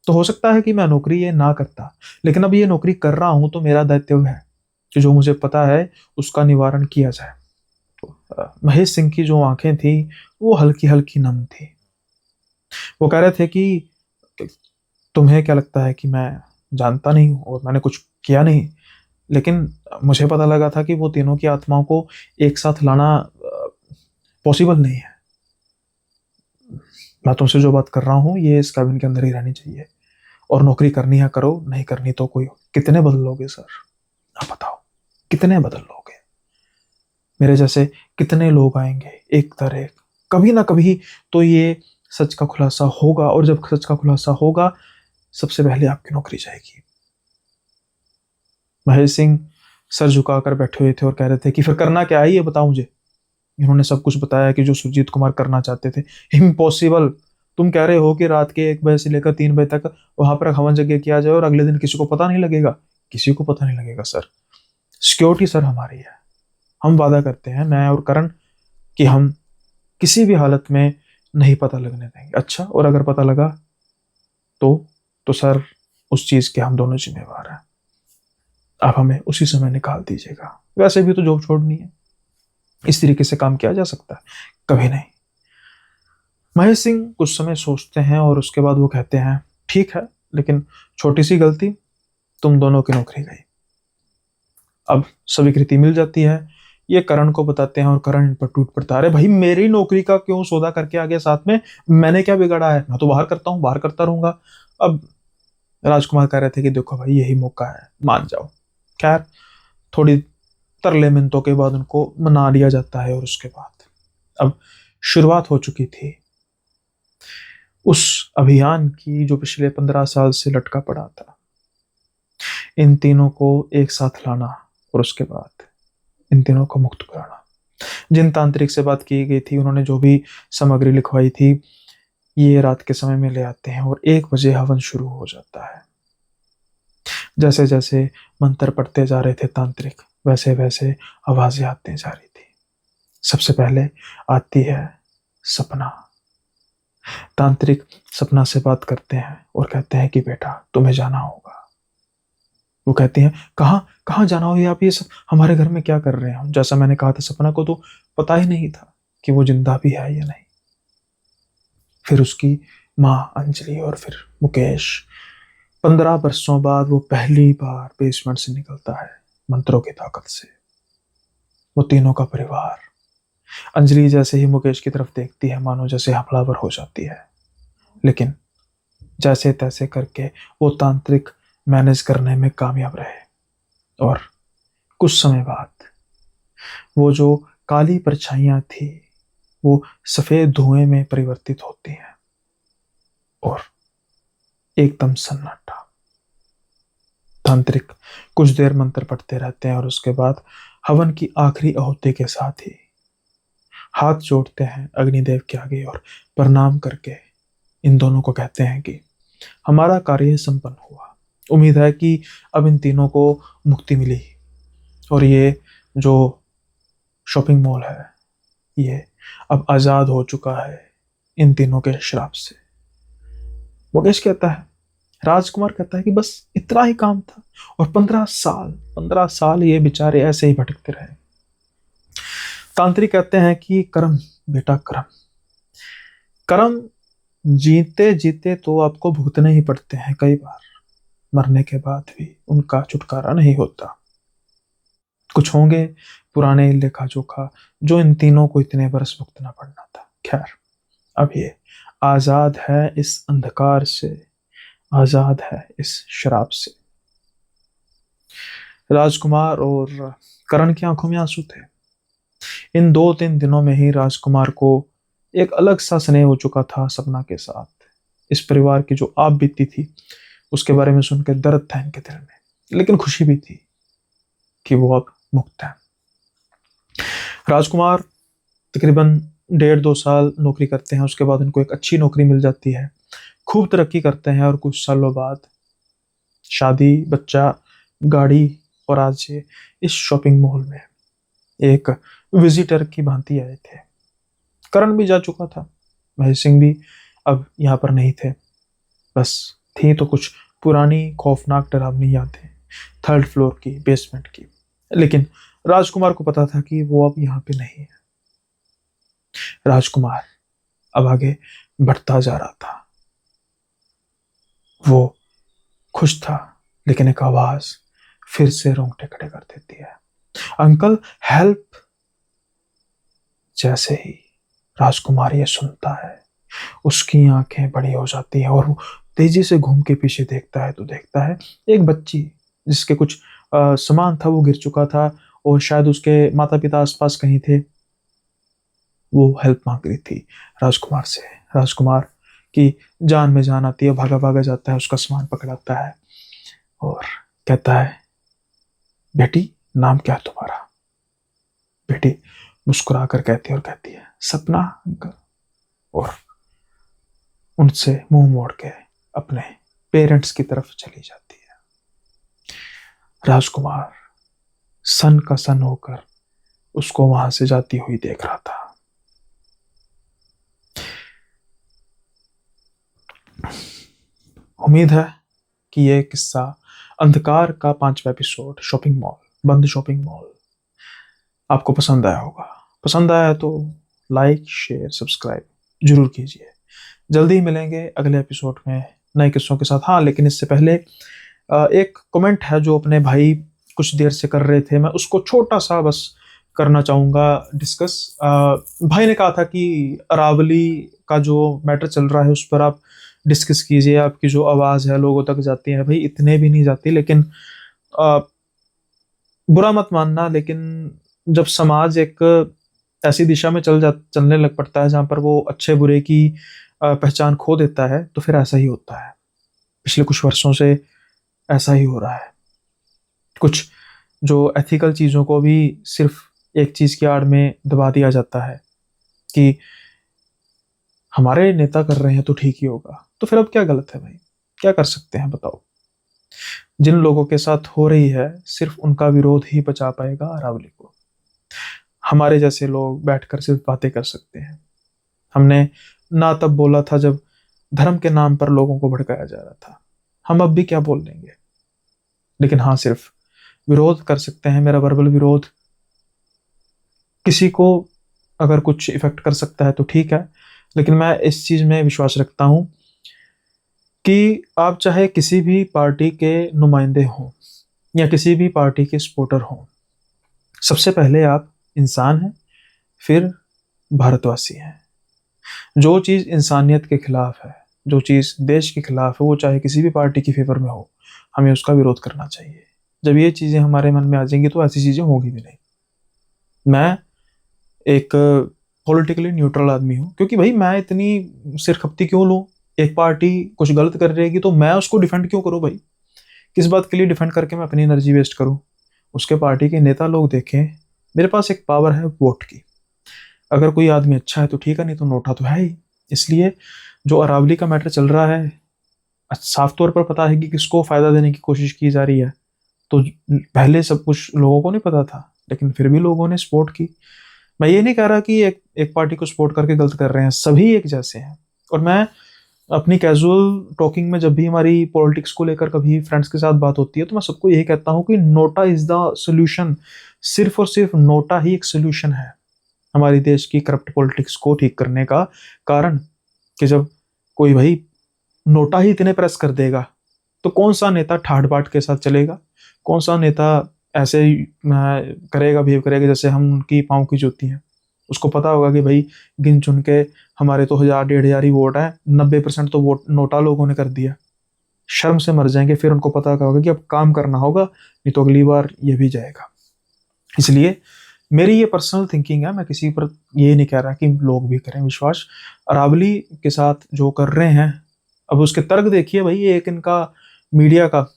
तो हो सकता है कि मैं नौकरी ये ना करता, लेकिन अब ये नौकरी कर रहा हूं तो मेरा दायित्व है कि जो मुझे पता है उसका निवारण किया जाए। महेश सिंह की जो आंखें थी वो हल्की हल्की नम थी। वो कह रहे थे कि तुम्हें क्या लगता है कि मैं जानता नहीं हूं और मैंने कुछ किया नहीं? लेकिन मुझे पता लगा था कि वो तीनों की आत्माओं को एक साथ लाना पॉसिबल नहीं है। मैं तुमसे जो बात कर रहा हूँ ये इस कैबिन के अंदर ही रहनी चाहिए, और नौकरी करनी है करो, नहीं करनी तो कोई। कितने बदल लोगे सर? आप बताओ, कितने बदल लोगे? मेरे जैसे कितने लोग आएंगे एक तर एक, कभी ना कभी तो ये सच का खुलासा होगा, और जब सच का खुलासा होगा सबसे पहले आपकी नौकरी जाएगी। महेश सिंह सर झुकाकर बैठे हुए थे और कह रहे थे कि फिर करना क्या है, ये बताओ मुझे। इन्होंने सब कुछ बताया कि जो सुरजीत कुमार करना चाहते थे। इम्पॉसिबल। तुम कह रहे हो कि रात के 1 बजे से लेकर 3 बजे तक वहां पर हवन यज्ञ किया जाए और अगले दिन किसी को पता नहीं लगेगा? किसी को पता नहीं लगेगा सर। सिक्योरिटी सर हमारी है। हम वादा करते हैं, मैं और करण, कि हम किसी भी हालत में नहीं पता लगने देंगे। अच्छा, और अगर पता लगा तो सर उस चीज के हम दोनों जिम्मेवार हैं। आप हमें उसी समय निकाल दीजिएगा। वैसे भी तो जॉब छोड़नी है। इस तरीके से काम किया जा सकता है? कभी नहीं। महेश सिंह कुछ समय सोचते हैं और उसके बाद वो कहते हैं, ठीक है, लेकिन छोटी सी गलती, तुम दोनों की नौकरी गई। अब स्वीकृति मिल जाती है। ये करण को बताते हैं और करण इन पर टूट पड़ता है। अरे भाई, मेरी नौकरी का क्यों सौदा करके आ गया साथ में? मैंने क्या बिगाड़ा है? मैं तो बाहर करता हूँ, बाहर करता रहूंगा। अब राजकुमार कह रहे थे कि देखो भाई यही मौका है, मान जाओ। खैर थोड़ी तरले मिन्नतों के बाद उनको मना लिया जाता है और उसके बाद अब शुरुआत हो चुकी थी उस अभियान की जो पिछले 15 साल से लटका पड़ा था। इन तीनों को एक साथ लाना और उसके बाद इन तीनों को मुक्त कराना। जिन तांत्रिक से बात की गई थी उन्होंने जो भी सामग्री लिखवाई थी ये रात के समय में ले आते हैं और 1 बजे हवन शुरू हो जाता है। जैसे जैसे मंत्र पढ़ते जा रहे थे तांत्रिक वैसे वैसे आवाजें आती जा रही थी। सबसे पहले आती है सपना। तांत्रिक सपना से बात करते हैं और कहते हैं कि बेटा तुम्हें जाना होगा। वो कहती हैं कहाँ कहाँ जाना हो, आप ये सब हमारे घर में क्या कर रहे हो? जैसा मैंने कहा था सपना को तो पता ही नहीं था कि वो जिंदा भी है या नहीं। फिर उसकी माँ अंजलि और फिर मुकेश, 15 वर्षों बाद वो पहली बार बेसमेंट से निकलता है मंत्रों की ताकत से। वो तीनों का परिवार। अंजलि जैसे ही मुकेश की तरफ देखती है मानो जैसे हमलावर हो जाती है, लेकिन जैसे तैसे करके वो तांत्रिक मैनेज करने में कामयाब रहे और कुछ समय बाद वो जो काली परछाइयां थी वो सफेद धुएं में परिवर्तित होती हैं और एकदम सन्नाटा। तांत्रिक कुछ देर मंत्र पढ़ते रहते हैं और उसके बाद हवन की आखिरी आहुति के साथ ही हाथ जोड़ते हैं अग्निदेव के आगे और प्रणाम करके इन दोनों को कहते हैं कि हमारा कार्य संपन्न हुआ। उम्मीद है कि अब इन तीनों को मुक्ति मिली और ये जो शॉपिंग मॉल है ये अब आजाद हो चुका है इन तीनों के श्राप से। मुकेश कहता है, राजकुमार कहता है कि बस इतना ही काम था और 15 साल ये बेचारे ऐसे ही भटकते रहे। तांत्रिक कहते हैं कि कर्म बेटा कर्म, कर्म जीते जीते तो आपको भुगतने ही पड़ते हैं, कई बार मरने के बाद भी उनका छुटकारा नहीं होता। कुछ होंगे पुराने लेखा जोखा जो इन तीनों को इतने बरस भुगतना पड़ना था। खैर अब ये आजाद है इस अंधकार से, आजाद है इस शराब से। राजकुमार और करण की आंखों में आंसू थे। इन 2-3 दिनों में ही राजकुमार को एक अलग सा स्नेह हो चुका था सपना के साथ। इस परिवार की जो आप बीती थी उसके बारे में सुनकर दर्द था इनके दिल में, लेकिन खुशी भी थी कि वो अब मुक्त है। राजकुमार तकरीबन 1.5-2 साल नौकरी करते हैं, उसके बाद उनको एक अच्छी नौकरी मिल जाती है, खूब तरक्की करते हैं और कुछ सालों बाद शादी, बच्चा, गाड़ी और आज ये इस शॉपिंग मॉल में एक विजिटर की भांति आए थे। करण भी जा चुका था, महेश सिंह भी अब यहाँ पर नहीं थे, बस थी तो कुछ पुरानी खौफनाक डरावनी यादें 3rd फ्लोर की, बेसमेंट की। लेकिन राजकुमार को पता था कि वो अब यहाँ पे नहीं है। राजकुमार अब आगे बढ़ता जा रहा था। वो खुश था, लेकिन एक आवाज फिर से रोंगटे खड़े कर देती है, अंकल हेल्प। जैसे ही राजकुमार ये सुनता है उसकी आंखें बड़ी हो जाती हैं और वो तेजी से घूम के पीछे देखता है तो देखता है एक बच्ची जिसके कुछ सामान था वो गिर चुका था और शायद उसके माता पिता आसपास कहीं थे। वो हेल्प मांग रही थी राजकुमार से। राजकुमार की जान में जान आती है, भागा भागा जाता है, उसका सामान पकड़ाता है और कहता है, बेटी नाम क्या है तुम्हारा? बेटी मुस्कुरा कर कहती है सपना अंकल, और उनसे मुंह मोड़ के अपने पेरेंट्स की तरफ चली जाती है। राजकुमार सन का सन होकर उसको वहां से जाती हुई देख रहा था। उम्मीद है कि यह किस्सा अंधकार का 5वां एपिसोड शॉपिंग मॉल, बंद शॉपिंग मॉल आपको पसंद आया होगा। पसंद आया तो लाइक, शेयर, सब्सक्राइब जरूर कीजिए। जल्दी ही मिलेंगे अगले एपिसोड में नए किस्सों के साथ। हाँ, लेकिन इससे पहले एक कमेंट है जो अपने भाई कुछ देर से कर रहे थे, मैं उसको छोटा सा बस करना चाहूँगा डिस्कस। भाई ने कहा था कि अरावली का जो मैटर चल रहा है उस पर आप डिस्कस कीजिए, आपकी जो आवाज़ है लोगों तक जाती है, भाई इतने भी नहीं जाती, लेकिन अ, बुरा मत मानना, लेकिन जब समाज एक ऐसी दिशा में चलने लग पड़ता है जहाँ पर वो अच्छे बुरे की पहचान खो देता है, तो फिर ऐसा ही होता है। पिछले कुछ वर्षों से ऐसा ही हो रहा है। कुछ जो एथिकल चीज़ों को भी सिर्फ एक चीज़ की आड़ में दबा दिया जाता है कि हमारे नेता कर रहे हैं तो ठीक ही होगा। तो फिर अब क्या गलत है भाई? क्या कर सकते हैं बताओ? जिन लोगों के साथ हो रही है, सिर्फ उनका विरोध ही बचा पाएगा अरावली को। हमारे जैसे लोग बैठकर सिर्फ बातें कर सकते हैं। हमने ना तब बोला था जब धर्म के नाम पर लोगों को भड़काया जा रहा था। हम अब भी क्या बोल लेंगे? लेकिन हाँ, सिर्फ विरोध कर सकते हैं। मेरा वर्बल विरोध किसी को अगर कुछ इफेक्ट कर सकता है तो ठीक है, लेकिन मैं इस चीज में विश्वास रखता हूं कि आप चाहे किसी भी पार्टी के नुमाइंदे हों या किसी भी पार्टी के सपोर्टर हों, सबसे पहले आप इंसान हैं, फिर भारतवासी हैं। जो चीज़ इंसानियत के खिलाफ है, जो चीज़ देश के खिलाफ है, वो चाहे किसी भी पार्टी की फेवर में हो, हमें उसका विरोध करना चाहिए। जब ये चीज़ें हमारे मन में आ जाएंगी तो ऐसी चीज़ें होगी भी नहीं। मैं एक पॉलिटिकली न्यूट्रल आदमी हूँ, क्योंकि भाई मैं इतनी सिरखपती क्यों लूँ? एक पार्टी कुछ गलत कर रहेगी तो मैं उसको डिफेंड क्यों करूँ भाई? किस बात के लिए डिफेंड करके मैं अपनी एनर्जी वेस्ट करूँ? उसके पार्टी के नेता लोग देखें, मेरे पास एक पावर है वोट की। अगर कोई आदमी अच्छा है तो ठीक है, नहीं तो नोटा तो है ही। इसलिए जो अरावली का मैटर चल रहा है, साफ तौर पर पता है कि किसको फायदा देने की कोशिश की जा रही है। तो पहले सब कुछ लोगों को नहीं पता था, लेकिन फिर भी लोगों ने सपोर्ट की। मैं ये नहीं कह रहा कि एक एक पार्टी को सपोर्ट करके गलत कर रहे हैं, सभी एक जैसे हैं। और मैं अपनी कैजुअल टॉकिंग में जब भी हमारी पॉलिटिक्स को लेकर कभी फ्रेंड्स के साथ बात होती है, तो मैं सबको यही कहता हूँ कि नोटा इज द सोल्यूशन। सिर्फ और सिर्फ नोटा ही एक सोल्यूशन है हमारी देश की करप्ट पॉलिटिक्स को ठीक करने का। कारण कि जब कोई भाई नोटा ही इतने प्रेस कर देगा, तो कौन सा नेता ठाट बाट के साथ चलेगा? कौन सा नेता ऐसे ही करेगा, बिहेव करेगा जैसे हम उनकी पाँव की जूती हैं? उसको पता होगा कि भाई गिन चुन के हमारे तो 1000 1500 ही वोट है, 90% तो वोट नोटा लोगों ने कर दिया। शर्म से मर जाएंगे। फिर उनको पता होगा कि अब काम करना होगा, नहीं तो अगली बार ये भी जाएगा। इसलिए मेरी ये पर्सनल थिंकिंग है, मैं किसी पर ये नहीं कह रहा कि लोग भी करें विश्वास। अरावली के साथ जो कर रहे हैं, अब उसके तर्क देखिए भाई। एक इनका मीडिया का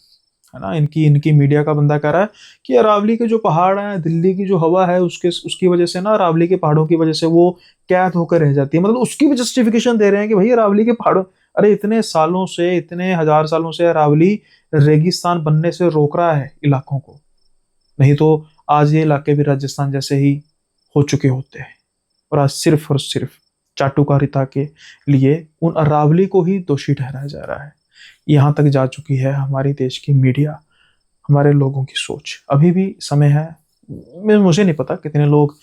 है ना, इनकी इनकी मीडिया का बंदा कह रहा है कि अरावली के जो पहाड़ हैं, दिल्ली की जो हवा है, उसकी वजह से ना, अरावली के पहाड़ों की वजह से वो कैद होकर रह जाती है। मतलब उसकी भी जस्टिफिकेशन दे रहे हैं कि भाई अरावली के पहाड़ों, अरे इतने सालों से, इतने हजार सालों से अरावली रेगिस्तान बनने से रोक रहा है इलाकों को, नहीं तो आज ये इलाके भी राजस्थान जैसे ही हो चुके होते हैं। और आज सिर्फ और सिर्फ चाटुकारिता के लिए उन अरावली को ही दोषी ठहराया जा रहा है। यहाँ तक जा चुकी है हमारी देश की मीडिया, हमारे लोगों की सोच। अभी भी समय है। मुझे नहीं पता कितने लोग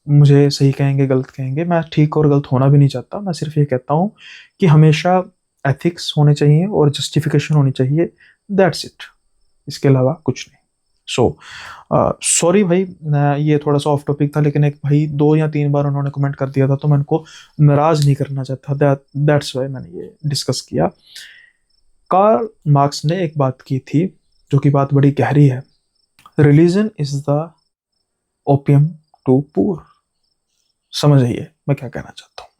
मुझे सही कहेंगे, गलत कहेंगे। मैं ठीक और गलत होना भी नहीं चाहता। मैं सिर्फ ये कहता हूँ कि हमेशा एथिक्स होने चाहिए और जस्टिफिकेशन होनी चाहिए। That's it. इसके अलावा कुछ नहीं। सो सॉरी भाई, ये थोड़ा सा ऑफ टॉपिक था, लेकिन एक भाई 2 या 3 बार उन्होंने कमेंट कर दिया था, तो मैं उनको नाराज नहीं करना चाहता। दैट्स वाई मैंने ये डिस्कस किया। कार्ल मार्क्स ने एक बात की थी, जो कि बात बड़ी गहरी है। Religion is the opium to poor. समझ आइए मैं क्या कहना चाहता हूँ।